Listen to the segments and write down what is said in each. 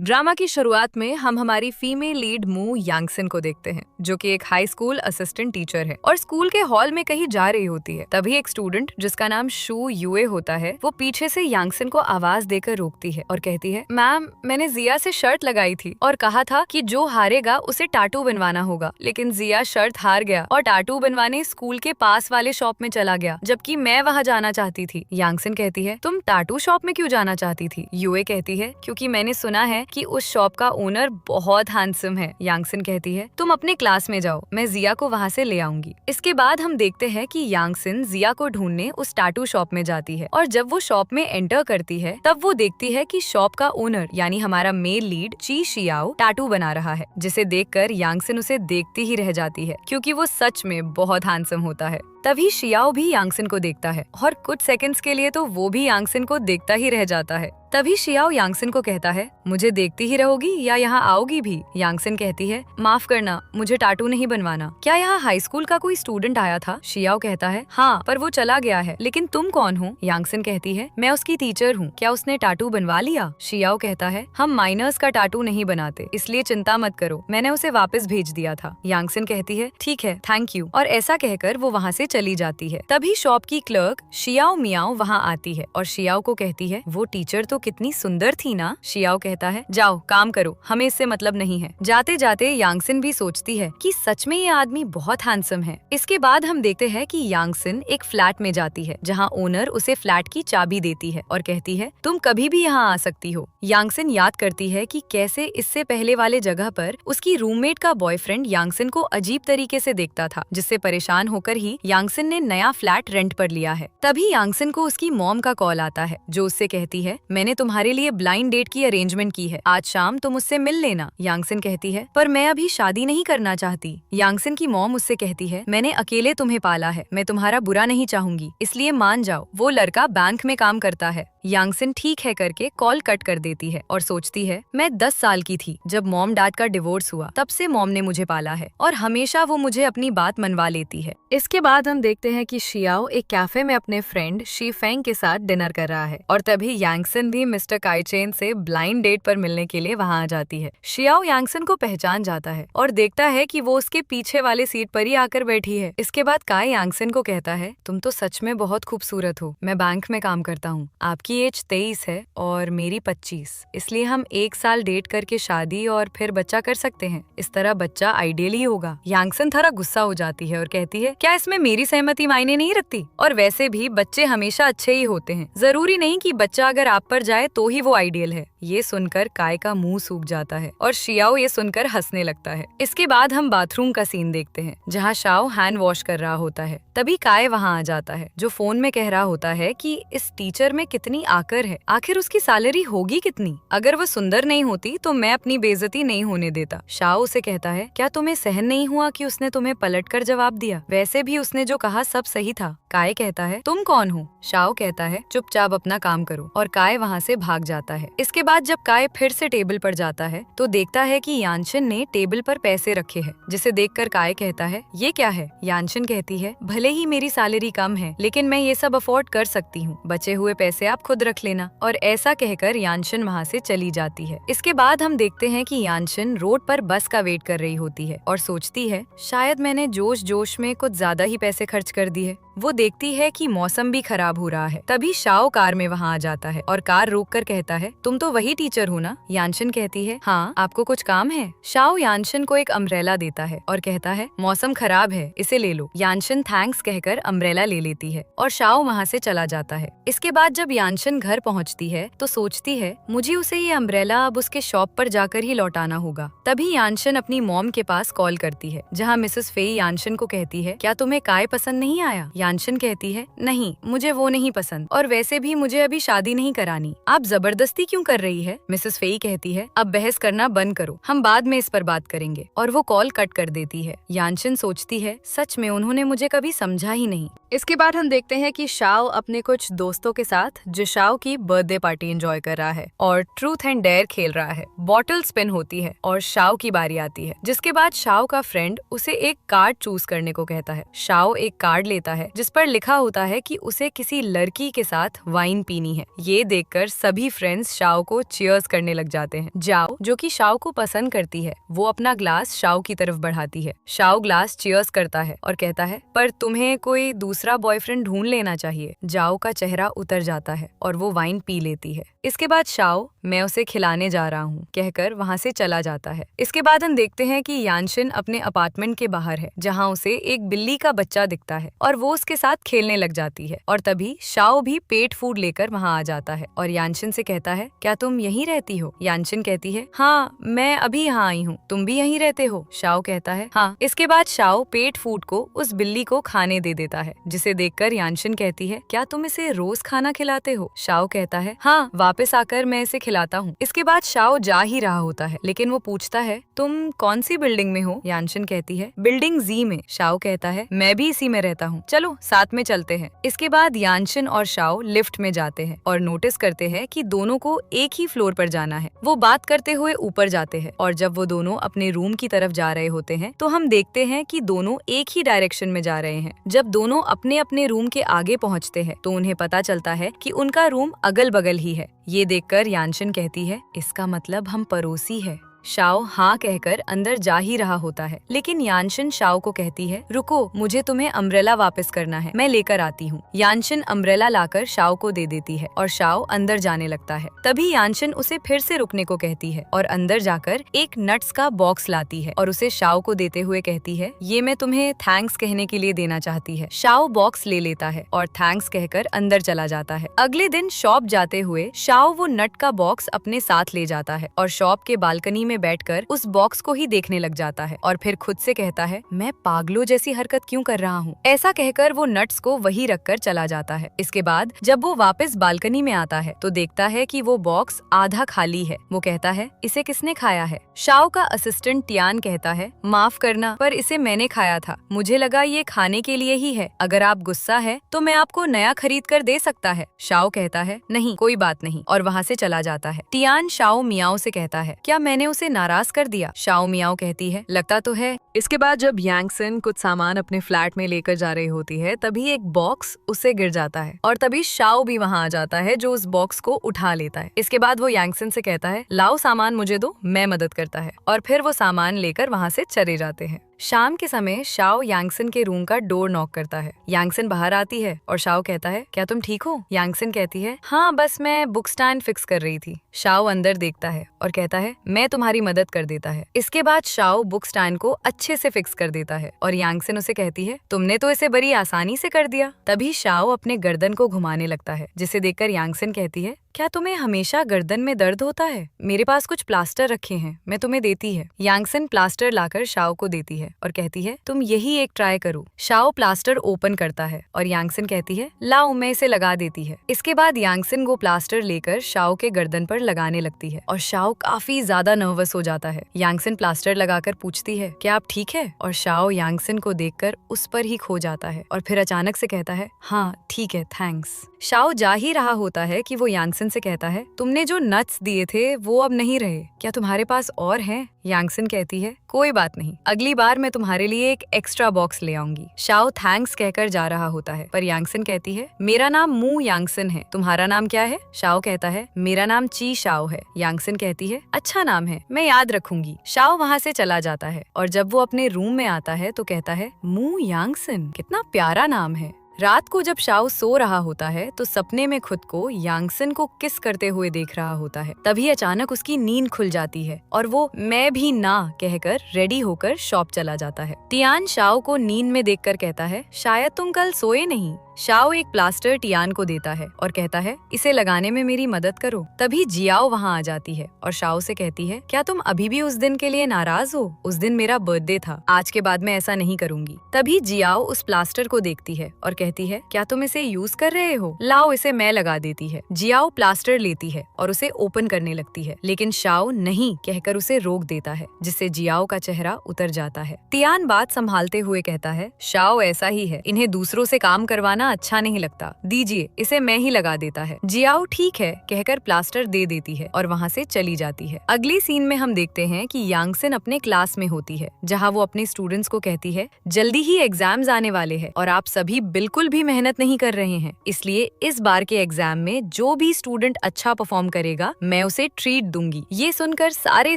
Drama की शुरुआत में हम हमारी फीमेल लीड मू यांगसिन को देखते हैं, जो कि एक हाई स्कूल असिस्टेंट टीचर है और स्कूल के हॉल में कहीं जा रही होती है। तभी एक स्टूडेंट जिसका नाम शू यूए होता है, वो पीछे से यांगसिन को आवाज देकर रोकती है और कहती है, मैम, मैंने जिया से शर्त लगाई थी और कहा था कि जो हारेगा उसे टाटू बनवाना होगा, लेकिन जिया शर्त हार गया और टाटू बनवाने स्कूल के पास वाले शॉप में चला गया, जबकि मैं वहाँ जाना चाहती थी। यांगसिन कहती है, तुम टाटू शॉप में क्यों जाना चाहती थी? यूए कहती है, क्योंकि मैंने सुना है कि उस शॉप का ओनर बहुत हैंडसम है। यांगसिन कहती है, तुम अपने क्लास में जाओ, मैं जिया को वहाँ से ले आऊंगी। इसके बाद हम देखते हैं कि यांगसिन जिया को ढूंढने उस टाटू शॉप में जाती है और जब वो शॉप में एंटर करती है तब वो देखती है कि शॉप का ओनर यानी हमारा मेल लीड ची शियाओ टाटू बना रहा है, जिसे देखकर यांगसिन उसे देखती ही रह जाती है क्योंकि वो सच में बहुत हैंडसम होता है। तभी शियाओ भी यांगसिन को देखता है और कुछ सेकंड्स के लिए तो वो भी यांगसिन को देखता ही रह जाता है। तभी शियाओ यांगसिन को कहता है, मुझे देखती ही रहोगी या यहाँ आओगी भी? यांगसिन कहती है, माफ करना, मुझे टाटू नहीं बनवाना। क्या यहाँ हाई स्कूल का कोई स्टूडेंट आया था? शियाओ कहता है, हाँ, पर वो चला गया है, लेकिन तुम कौन हो? यांगसिन कहती है, मैं उसकी टीचर हूँ, क्या उसने टाटू बनवा लिया? शियाओ कहता है, हम माइनर्स का टाटू नहीं बनाते, इसलिए चिंता मत करो, मैंने उसे वापस भेज दिया था। यांगसिन कहती है, ठीक है, थैंक यू, और ऐसा कहकर वो वहाँ से चली जाती है। तभी शॉप की क्लर्क शियाओ मियाओ वहाँ आती है और शियाओ को कहती है, वो टीचर तो कितनी सुंदर थी ना? शियाओ कहता है, जाओ काम करो, हमें इससे मतलब नहीं है। जाते जाते यांगसिन भी सोचती है कि सच में ये आदमी बहुत हैंडसम है। इसके बाद हम देखते हैं कि यांगसिन एक फ्लैट में जाती है जहाँ ओनर उसे फ्लैट की चाबी देती है और कहती है, तुम कभी भी यहाँ आ सकती हो। यांगसिन याद करती है कि कैसे इससे पहले वाले जगह पर उसकी रूममेट का बॉयफ्रेंड यांगसिन को अजीब तरीके से देखता था, जिससे परेशान होकर ही यांगसिन ने नया फ्लैट रेंट पर लिया है। तभी यांगसिन को उसकी मॉम का कॉल आता है, जो उससे कहती है, मैंने तुम्हारे लिए ब्लाइंड डेट की अरेंजमेंट की है, आज शाम तुम उससे मिल लेना। यांगसिन कहती है, पर मैं अभी शादी नहीं करना चाहती। यांगसिन की मॉम उससे कहती है, मैंने अकेले तुम्हें पाला है, मैं तुम्हारा बुरा नहीं चाहूंगी, इसलिए मान जाओ। वो लड़का बैंक में काम करता है। यांगसिन ठीक है करके कॉल कट कर देती है और सोचती है, मैं 10 साल की थी जब मॉम डैड का डिवोर्स हुआ, तब से मॉम ने मुझे पाला है और हमेशा वो मुझे अपनी बात मनवा लेती है। इसके बाद हम देखते हैं कि शियाओ एक कैफे में अपने फ्रेंड शी फेंग के साथ डिनर कर रहा है और तभी यांगसिन भी मिस्टर काइचेन से ब्लाइंड डेट पर मिलने के लिए वहाँ आ जाती है। शियाओ यांगसिन को पहचान जाता है और देखता है कि वो उसके पीछे वाले सीट पर ही आकर बैठी है। इसके बाद काय यांगसिन को कहता है, तुम तो सच में बहुत खूबसूरत हो, मैं बैंक में काम करता हूँ, आपकी एज 23 है और मेरी 25, इसलिए हम 1 साल डेट करके शादी और फिर बच्चा कर सकते हैं, इस तरह बच्चा आइडियली होगा। यांगसिन थोड़ा गुस्सा हो जाती है और कहती है, क्या इसमें मेरी सहमति मायने नहीं रखती? और वैसे भी बच्चे हमेशा अच्छे ही होते हैं, जरूरी नहीं कि बच्चा अगर आप पर जाए तो ही वो आइडियल है। ये सुनकर काय का मुंह सूख जाता है और शियाओ ये सुनकर हंसने लगता है। इसके बाद हम बाथरूम का सीन देखते हैं जहाँ शाओ हैंड वॉश कर रहा होता है। तभी काय वहाँ आ जाता है, जो फोन में कह रहा होता है कि इस टीचर में कितनी आकर है, आखिर उसकी सैलरी होगी कितनी? अगर वो सुंदर नहीं होती तो मैं अपनी बेइज्जती नहीं होने देता। शाओ उसे कहता है, क्या तुम्हें सहन नहीं हुआ कि उसने तुम्हें पलटकर जवाब दिया? वैसे भी उसने जो कहा सब सही था। काय कहता है, तुम कौन हो? शाओ कहता है, चुपचाप अपना काम करो, और काय वहाँ से भाग जाता है। इसके बाद जब काय फिर से टेबल पर जाता है तो देखता है कि यानशिन ने टेबल पर पैसे रखे हैं, जिसे देखकर काय कहता है, ये क्या है? यानशिन कहती है, भले ही मेरी सैलरी कम है, लेकिन मैं ये सब अफोर्ड कर सकती हूँ, बचे हुए पैसे आप खुद रख लेना। और ऐसा कहकर यानशिन वहाँ से चली जाती है। इसके बाद हम देखते हैं कि यानशिन रोड पर बस का वेट कर रही होती है और सोचती है, शायद मैंने जोश जोश में कुछ ज्यादा ही पैसे खर्च कर दिए। वो देखती है कि मौसम भी खराब हो रहा है। तभी शाओ कार में वहाँ आ जाता है और कार रोककर कहता है, तुम तो वही टीचर हो ना? यानशिन कहती है, हाँ, आपको कुछ काम है? शाओ यानशिन को एक अम्ब्रेला देता है और कहता है, मौसम खराब है, इसे ले लो। यानशिन थैंक्स कहकर अम्ब्रेला ले लेती है और शाओ वहाँ से चला जाता है। इसके बाद जब यानशिन घर पहुँचती है तो सोचती है, मुझे उसे ये अम्ब्रेला अब उसके शॉप पर जाकर ही लौटाना होगा। तभी यानशिन अपनी मॉम के पास कॉल करती है, जहाँ मिसेस फेई यानशिन को कहती है, क्या तुम्हें काय पसंद नहीं आया? यानशिन कहती है, नहीं, मुझे वो नहीं पसंद, और वैसे भी मुझे अभी शादी नहीं करानी, आप जबरदस्ती क्यों कर रही है? मिसेस फेई कहती है, अब बहस करना बंद करो, हम बाद में इस पर बात करेंगे, और वो कॉल कट कर देती है। यानशिन सोचती है, सच में उन्होंने मुझे कभी समझा ही नहीं। इसके बाद हम देखते हैं कि शाओ अपने कुछ दोस्तों के साथ जिशाओ की बर्थडे पार्टी एंजॉय कर रहा है और ट्रूथ एंड डेयर खेल रहा है। बॉटल स्पिन होती है और शाओ की बारी आती है, जिसके बाद शाओ का फ्रेंड उसे एक कार्ड चूज करने को कहता है। शाओ एक कार्ड लेता है जिस पर लिखा होता है कि उसे किसी लड़की के साथ वाइन पीनी है। ये देखकर सभी फ्रेंड्स शाओ को चीयर्स करने लग जाते हैं। जाओ, जो कि शाओ को पसंद करती है, वो अपना ग्लास शाओ की तरफ बढ़ाती है। शाओ ग्लास चीयर्स करता है और कहता है, पर तुम्हें कोई दूसरा बॉयफ्रेंड ढूंढ लेना चाहिए। जाओ का चेहरा उतर जाता है और वो वाइन पी लेती है। इसके बाद शाओ, मैं उसे खिलाने जा रहा हूँ, कहकर वहाँ से चला जाता है। इसके बाद हम देखते हैं कि यानशिन अपने अपार्टमेंट के बाहर है, जहाँ उसे एक बिल्ली का बच्चा दिखता है और वो उसके साथ खेलने लग जाती है। और तभी शाओ भी पेट फूड लेकर वहाँ आ जाता है और यानशिन से कहता है, क्या तुम यहीं रहती हो? यानशिन कहती है, हाँ, मैं अभी यहाँ आई हूँ। तुम भी यहीं रहते हो? शाओ कहता है, हाँ। इसके बाद शाओ पेट फूड को उस बिल्ली को खाने दे देता है, जिसे देखकर यानशिन कहती है, क्या तुम इसे रोज खाना खिलाते हो? शाओ कहता है, हाँ, वापस आकर मैं इसे खिलाता हूँ। इसके बाद शाओ जा ही रहा होता है, लेकिन वो पूछता है, तुम कौन सी बिल्डिंग में हो? यानशिन कहती है, बिल्डिंग जी में। शाओ कहता है, मैं भी इसी में रहता हूँ, चलो साथ में चलते हैं। इसके बाद यानशिन और शाओ लिफ्ट में जाते हैं और नोटिस करते हैं कि दोनों को एक ही फ्लोर पर जाना है। वो बात करते हुए ऊपर जाते हैं और जब वो दोनों अपने रूम की तरफ जा रहे होते हैं तो हम देखते हैं कि दोनों एक ही डायरेक्शन में जा रहे हैं। जब दोनों अपने अपने रूम के आगे पहुँचते हैं तो उन्हें पता चलता है कि उनका रूम अगल बगल ही है। ये देखकर यानशिन कहती है, इसका मतलब हम पड़ोसी है। शाओ हाँ कहकर अंदर जा ही रहा होता है, लेकिन यानशिन शाओ को कहती है, रुको, मुझे तुम्हें अम्ब्रेला वापस करना है, मैं लेकर आती हूँ। यानशिन अम्ब्रेला लाकर शाओ को दे देती है और शाओ अंदर जाने लगता है। तभी यानशिन उसे फिर से रुकने को कहती है और अंदर जाकर एक नट्स का बॉक्स लाती है और उसे शाओ को देते हुए कहती है, ये मैं तुम्हें थैंक्स कहने के लिए देना चाहती है। शाओ बॉक्स ले लेता है और थैंक्स कहकर अंदर चला जाता है। अगले दिन शॉप जाते हुए शाओ वो नट का बॉक्स अपने साथ ले जाता है और शॉप के बालकनी में बैठकर उस बॉक्स को ही देखने लग जाता है और फिर खुद से कहता है, मैं पागलों जैसी हरकत क्यों कर रहा हूँ। ऐसा कहकर वो नट्स को वही रखकर चला जाता है। इसके बाद जब वो वापस बालकनी में आता है तो देखता है कि वो बॉक्स आधा खाली है। वो कहता है, इसे किसने खाया है? शाओ का असिस्टेंट टियान कहता है, माफ करना, पर इसे मैंने खाया था, मुझे लगा ये खाने के लिए ही है। अगर आप गुस्सा है तो मैं आपको नया खरीद कर दे सकता है। शाओ कहता है, नहीं, कोई बात नहीं, और वहाँ से चला जाता है। टियान शाओ मियाओ से कहता है, क्या मैंने उसे नाराज कर दिया? शाओ मियाओ कहती है, लगता तो है। इसके बाद जब यांगसिन कुछ सामान अपने फ्लैट में लेकर जा रही होती है तभी एक बॉक्स उससे गिर जाता है और तभी शाओ भी वहाँ आ जाता है जो उस बॉक्स को उठा लेता है। इसके बाद वो यांगसिन से कहता है, लाओ सामान मुझे दो, मैं मदद करता है, और फिर वो सामान लेकर वहाँ से चले जाते हैं। शाम के समय शाओ यांगसिन के रूम का डोर नॉक करता है। यांगसिन बाहर आती है और शाओ कहता है, क्या तुम ठीक हो? यांगसिन कहती है, हाँ, बस मैं बुक स्टैंड फिक्स कर रही थी। शाओ अंदर देखता है और कहता है, मैं तुम्हारी मदद कर देता है। इसके बाद शाओ बुक स्टैंड को अच्छे से फिक्स कर देता है और यांगसिन उसे कहती है, तुमने तो इसे बड़ी आसानी से कर दिया। तभी शाओ अपने गर्दन को घुमाने लगता है, जिसे देखकर यांगसिन कहती है, क्या तुम्हें हमेशा गर्दन में दर्द होता है? मेरे पास कुछ प्लास्टर रखे हैं, मैं तुम्हें देती है। यांगसिन प्लास्टर लाकर शाओ को देती है और कहती है, तुम यही एक ट्राई करो। शाओ प्लास्टर ओपन करता है और यांगसिन कहती है, लाओ, मैं इसे लगा देती है। इसके बाद यांगसिन वो प्लास्टर लेकर शाओ के गर्दन पर लगाने लगती है और शाओ काफी ज्यादा नर्वस हो जाता है। यांगसिन प्लास्टर लगाकर पूछती है, क्या आप ठीक है? और शाओ यांगसिन को देखकर उस पर ही खो जाता है और फिर अचानक से कहता है, हाँ ठीक है, थैंक्स। शाओ जा ही रहा होता है कि वो यांगसिन से कहता है, तुमने जो नट्स दिए थे वो अब नहीं रहे, क्या तुम्हारे पास और हैं? यांगसिन कहती है, कोई बात नहीं, अगली बार मैं तुम्हारे लिए एक एक्स्ट्रा बॉक्स ले आऊंगी। शाओ थैंक्स कहकर जा रहा होता है, पर यांगसिन कहती है, मेरा नाम मू यांगसिन है, तुम्हारा नाम क्या है? शाओ कहता है, मेरा नाम ची शाओ है। यांगसिन कहती है, अच्छा नाम है, मैं याद रखूंगी। शाओ वहाँ से चला जाता है और जब वो अपने रूम में आता है तो कहता है, मू यांगसिन, कितना प्यारा नाम है। रात को जब शाओ सो रहा होता है तो सपने में खुद को यांगसिन को किस करते हुए देख रहा होता है। तभी अचानक उसकी नींद खुल जाती है और वो मैं भी ना कहकर रेडी होकर शॉप चला जाता है। टियान शाओ को नींद में देखकर कहता है, शायद तुम कल सोए नहीं। शाओ एक प्लास्टर टियान को देता है और कहता है, इसे लगाने में मेरी मदद करो। तभी जियाओ वहाँ आ जाती है और शाओ से कहती है, क्या तुम अभी भी उस दिन के लिए नाराज हो? उस दिन मेरा बर्थडे था, आज के बाद मैं ऐसा नहीं करूंगी। तभी जियाओ उस प्लास्टर को देखती है और कहती है, क्या तुम इसे यूज कर रहे हो? लाओ, इसे मैं लगा देती है। जियाओ प्लास्टर लेती है और उसे ओपन करने लगती है, लेकिन शाओ नहीं कहकर उसे रोक देता है, जिससे जियाओ का चेहरा उतर जाता है। टियान बात संभालते हुए कहता है, शाओ ऐसा ही है, इन्हें दूसरों से काम करवाना इतना अच्छा नहीं लगता, दीजिए इसे मैं ही लगा देता है। जियाओ ठीक है कहकर प्लास्टर दे देती है और वहाँ से चली जाती है। अगली सीन में हम देखते हैं कि यांगसन अपने क्लास में होती है, जहाँ वो अपने स्टूडेंट्स को कहती है जल्दी ही एग्जाम्स आने वाले हैं और आप सभी बिल्कुल भी मेहनत नहीं कर रहे हैं, इसलिए इस बार के एग्जाम में जो भी स्टूडेंट अच्छा परफॉर्म करेगा मैं उसे ट्रीट दूंगी। ये सुनकर सारे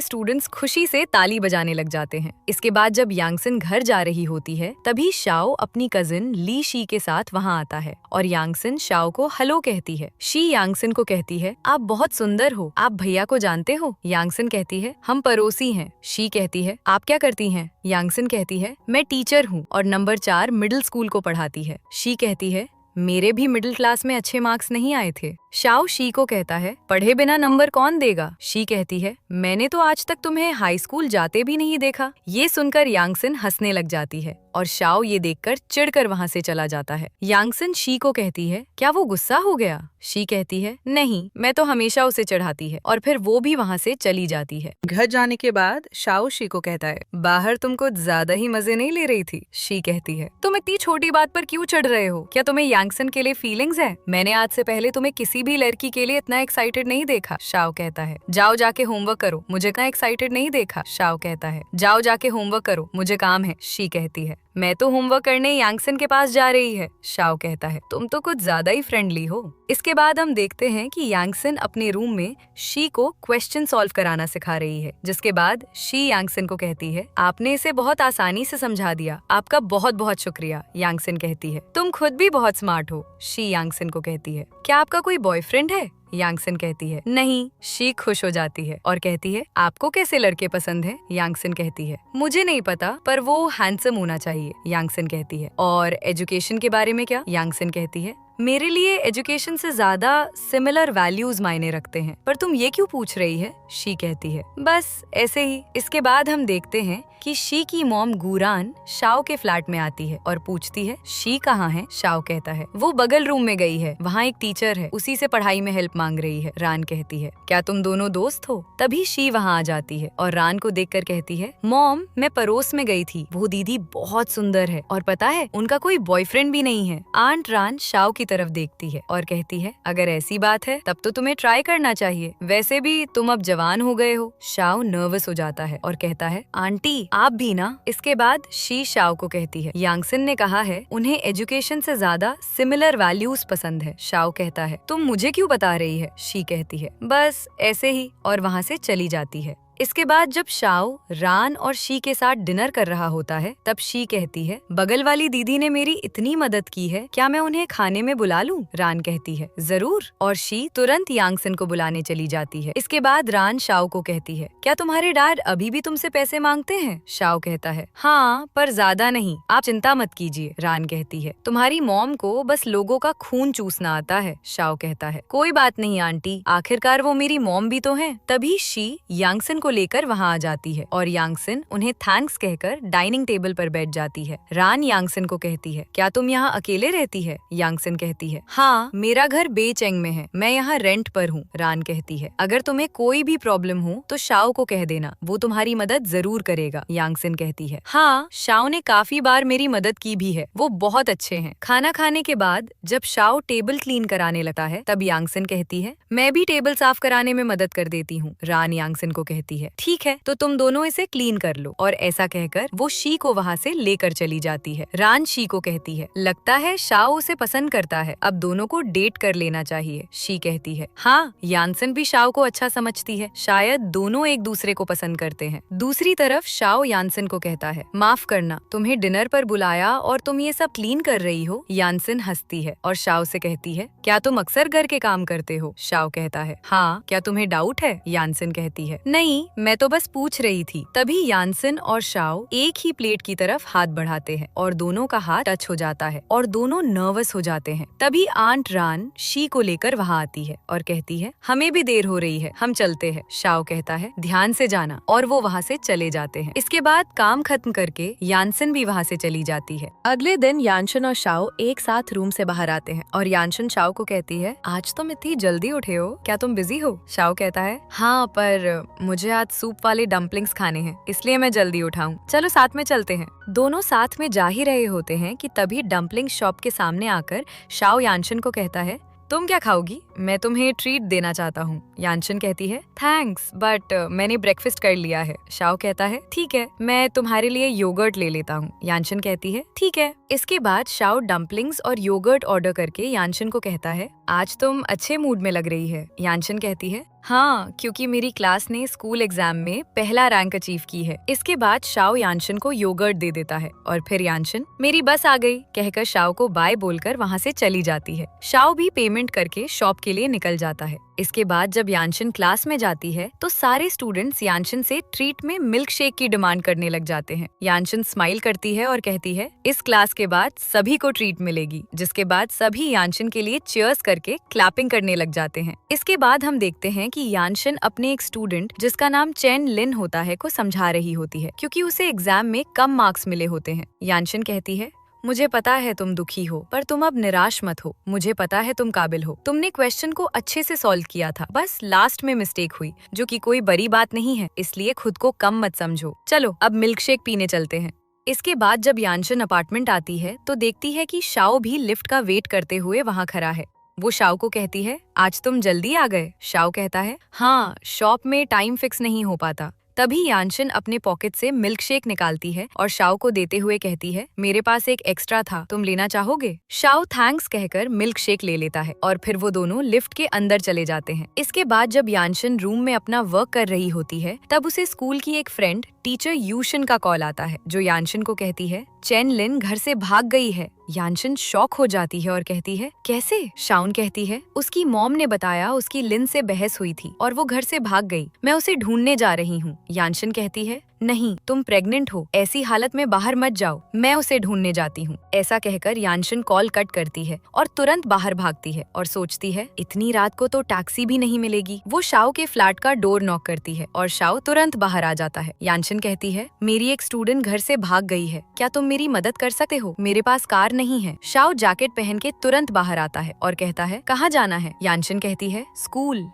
स्टूडेंट्स खुशी से ताली बजाने लग जाते हैं। इसके बाद जब यांगसन घर जा रही होती है तभी शाओ अपनी कजिन ली शी के साथ वहाँ आता है और यांगसन शाओ को हेलो कहती है। शी यांगसन को कहती है आप बहुत सुंदर हो, आप भैया को जानते हो? यांगसन कहती है हम पड़ोसी हैं। शी कहती है आप क्या करती हैं? यांगसन कहती है मैं टीचर हूँ और नंबर 4 मिडिल स्कूल को पढ़ाती है। शी कहती है मेरे भी मिडिल क्लास में अच्छे मार्क्स नहीं आए थे। शाओ शी को कहता है पढ़े बिना नंबर कौन देगा? शी कहती है मैंने तो आज तक तुम्हें हाई स्कूल जाते भी नहीं देखा। ये सुनकर यांगसन हंसने लग जाती है और शाओ ये देखकर चिढ़कर वहाँ से चला जाता है। यांगसन शी को कहती है क्या वो गुस्सा हो गया? शी कहती है नहीं, मैं तो हमेशा उसे चढ़ाती है और फिर वो भी वहाँ से चली जाती है। घर जाने के बाद शाओ शी को कहता है बाहर तुम कुछ ज्यादा ही मजे नहीं ले रही थी। शी कहती है तुम इतनी छोटी बात पर क्यों चढ़ रहे हो? क्या तुम्हें यांगसन के लिए फीलिंग्स है? मैंने आज से पहले तुम्हें किसी भी लड़की के लिए इतना एक्साइटेड नहीं देखा। शाओ कहता है जाओ जाके होमवर्क करो, मुझे इतना एक्साइटेड नहीं देखा। शाओ कहता है जाओ जाके होमवर्क करो, मुझे काम है। शी कहती है मैं तो होमवर्क करने यांगसन के पास जा रही है। शाओ कहता है तुम तो कुछ ज्यादा ही फ्रेंडली हो। इसके बाद हम देखते हैं कि यांगसन अपने रूम में शी को क्वेश्चन सॉल्व कराना सिखा रही है, जिसके बाद शी यांगसन को कहती है आपने इसे बहुत आसानी से समझा दिया, आपका बहुत बहुत शुक्रिया। यांगसन कहती है तुम खुद भी बहुत स्मार्ट हो। शी यांगसन को कहती है क्या आपका कोई बॉयफ्रेंड है? यांगसन कहती है नहीं। शी खुश हो जाती है और कहती है आपको कैसे लड़के पसंद हैं? यांगसन कहती है मुझे नहीं पता, पर वो हैंडसम होना चाहिए। यांगसन कहती है और एजुकेशन के बारे में क्या? यांगसन कहती है मेरे लिए एजुकेशन से ज्यादा सिमिलर वैल्यूज मायने रखते हैं, पर तुम ये क्यों पूछ रही है? शी कहती है बस ऐसे ही। इसके बाद हम देखते हैं कि शी की मॉम गुरान शाओ के फ्लैट में आती है और पूछती है शी कहाँ है? शाओ कहता है वो बगल रूम में गई है, वहाँ एक टीचर है, उसी से पढ़ाई में हेल्प मांग रही है। रान कहती है क्या तुम दोनों दोस्त हो? तभी शी वहाँ आ जाती है और रान को देखकर कहती है मॉम मैं पड़ोस में गई थी, वो दीदी बहुत सुंदर है और पता है उनका कोई बॉयफ्रेंड भी नहीं है। आंट रान शाओ की तरफ देखती है और कहती है अगर ऐसी बात है तब तो तुम्हें ट्राई करना चाहिए, वैसे भी तुम अब जवान हो गए हो। शाओ नर्वस हो जाता है और कहता है आंटी आप भी ना। इसके बाद शी शाओ को कहती है यांगसन ने कहा है उन्हें एजुकेशन से ज्यादा सिमिलर वैल्यूज पसंद है। शाओ कहता है तुम मुझे क्यों बता रही है? शी कहती है बस ऐसे ही, और वहाँ से चली जाती है। इसके बाद जब शाओ रान और शी के साथ डिनर कर रहा होता है तब शी कहती है बगल वाली दीदी ने मेरी इतनी मदद की है, क्या मैं उन्हें खाने में बुला लूं? रान कहती है जरूर, और शी तुरंत यांगसन को बुलाने चली जाती है। इसके बाद रान शाओ को कहती है क्या तुम्हारे डैड अभी भी तुमसे पैसे मांगते हैं? शाओ कहता है हाँ, पर ज्यादा नहीं, आप चिंता मत कीजिए। रान कहती है तुम्हारी मॉम को बस लोगों का खून चूसना आता है। शाओ कहता है कोई बात नहीं आंटी, आखिरकार वो मेरी मॉम भी तो है। तभी शी यांगसन को लेकर वहाँ आ जाती है और यांगसन उन्हें थैंक्स कहकर डाइनिंग टेबल पर बैठ जाती है। रान यांगसन को कहती है क्या तुम यहाँ अकेले रहती है? यांगसन कहती है हाँ, मेरा घर बेचेंग में है, मैं यहाँ रेंट पर हूँ। रान कहती है अगर तुम्हें कोई भी प्रॉब्लम हो तो शाओ को कह देना, वो तुम्हारी मदद जरूर करेगा। यांगसन कहती है हाँ, शाओ ने काफी बार मेरी मदद की भी है, वो बहुत अच्छे हैं। खाना खाने के बाद जब शाओ टेबल क्लीन कराने लगता है तब यांगसन कहती है मैं भी टेबल साफ कराने में मदद कर देती हूँ। रान यांगसन को कहती है ठीक है, तो तुम दोनों इसे क्लीन कर लो, और ऐसा कहकर वो शी को वहाँ से लेकर चली जाती है। रान शी को कहती है लगता है शाओ उसे पसंद करता है, अब दोनों को डेट कर लेना चाहिए। शी कहती है हाँ, यांगसन भी शाओ को अच्छा समझती है, शायद दोनों एक दूसरे को पसंद करते हैं। दूसरी तरफ शाओ यांगसन को कहता है माफ करना, तुम्हें डिनर पर बुलाया और तुम ये सब क्लीन कर रही हो। यांगसन हंसती है और शाओ से कहती है क्या तुम अक्सर घर के काम करते हो? शाओ कहता है हाँ, क्या तुम्हें डाउट है? यांगसन कहती है नहीं, मैं तो बस पूछ रही थी। तभी यांगसन और शाओ एक ही प्लेट की तरफ हाथ बढ़ाते हैं और दोनों का हाथ टच हो जाता है और दोनों नर्वस हो जाते हैं। तभी आंट रान शी को लेकर वहाँ आती है और कहती है हमें भी देर हो रही है, हम चलते हैं। शाओ कहता है ध्यान से जाना, और वो वहाँ से चले जाते हैं। इसके बाद काम खत्म करके यांगसन भी वहाँ से चली जाती है। अगले दिन यांगसन और शाओ एक साथ रूम से बाहर आते हैं और यांगसन शाओ को कहती है आज तुम इतनी जल्दी उठे हो, क्या तुम बिजी हो? शाओ कहता है हाँ, पर मुझे आज सूप वाले डम्पलिंग्स खाने हैं, इसलिए मैं जल्दी उठाऊं। चलो साथ में चलते हैं। दोनों साथ में जा ही रहे होते हैं कि तभी डम्पलिंग शॉप के सामने आकर शाओ यानशन को कहता है, तुम क्या खाओगी? मैं तुम्हें ट्रीट देना चाहता हूँ। यानशन कहती है, थैंक्स बट मैंने ब्रेकफास्ट कर लिया है। शाओ कहता है, ठीक है, मैं तुम्हारे लिए योगर्ट ले लेता हूँ। यानशन कहती है, ठीक है। इसके बाद शाओ डम्पलिंग्स और योगर्ट ऑर्डर करके यानशन को कहता है, आज तुम अच्छे मूड में लग रही है। यानशन कहती है, हाँ, क्योंकि मेरी क्लास ने स्कूल एग्जाम में पहला रैंक अचीव की है। इसके बाद शाओ यानशन को योगर्ट दे देता है और फिर यानशन मेरी बस आ गई कहकर शाओ को बाय बोलकर वहाँ से चली जाती है। शाओ भी पेमेंट करके शॉप के लिए निकल जाता है। इसके बाद जब यानशन क्लास में जाती है तो सारे स्टूडेंट्स यानशन से ट्रीट में मिल्क शेक की डिमांड करने लग जाते हैं। यानशन स्माइल करती है और कहती है, इस क्लास के बाद सभी को ट्रीट मिलेगी, जिसके बाद सभी यानशन के लिए चीयर्स करके क्लैपिंग करने लग जाते हैं। इसके बाद हम देखते हैं कि यानशन अपने एक स्टूडेंट जिसका नाम चेन लिन होता है को समझा रही होती है, क्योंकि उसे एग्जाम में कम मार्क्स मिले होते हैं। यानशन कहती है, मुझे पता है तुम दुखी हो, पर तुम अब निराश मत हो। मुझे पता है तुम काबिल हो। तुमने क्वेश्चन को अच्छे से सॉल्व किया था, बस लास्ट में मिस्टेक हुई, जो कि कोई बड़ी बात नहीं है, इसलिए खुद को कम मत समझो। चलो अब मिल्क शेक पीने चलते हैं। इसके बाद जब यानशन अपार्टमेंट आती है तो देखती है कि शाओ भी लिफ्ट का वेट करते हुए वहाँ खड़ा है। वो शाओ को कहती है, आज तुम जल्दी आ गए। शाओ कहता है, हाँ, शॉप में टाइम फिक्स नहीं हो पाता। तभी यानशन अपने पॉकेट से मिल्क शेक निकालती है और शाओ को देते हुए कहती है, मेरे पास एक एक्स्ट्रा था, तुम लेना चाहोगे? शाओ थैंक्स कहकर मिल्क शेक ले लेता है और फिर वो दोनों लिफ्ट के अंदर चले जाते हैं। इसके बाद जब यानशन रूम में अपना वर्क कर रही होती है तब उसे स्कूल की एक फ्रेंड टीचर यूशन का कॉल आता है, जो यानशन को कहती है, चेन लिन घर से भाग गई है। यानशन शॉक हो जाती है और कहती है, कैसे? शाओन कहती है, उसकी मॉम ने बताया उसकी लिन से बहस हुई थी और वो घर से भाग गई। मैं उसे ढूंढने जा रही हूँ। यानशन कहती है, नहीं, तुम प्रेग्नेंट हो, ऐसी हालत में बाहर मत जाओ, मैं उसे ढूंढने जाती हूँ। ऐसा कहकर यानशन कॉल कट करती है और तुरंत बाहर भागती है और सोचती है, इतनी रात को तो टैक्सी भी नहीं मिलेगी। वो शाओ के फ्लैट का डोर नॉक करती है और शाओ तुरंत बाहर आ जाता है। यानशन कहती है, मेरी एक स्टूडेंट घर से भाग गई है, क्या तुम मेरी मदद कर सकते हो? मेरे पास कार नहीं है। शाओ जैकेट पहन के तुरंत बाहर आता है और कहता है, कहाँ जाना है? यानशन कहती है, स्कूल।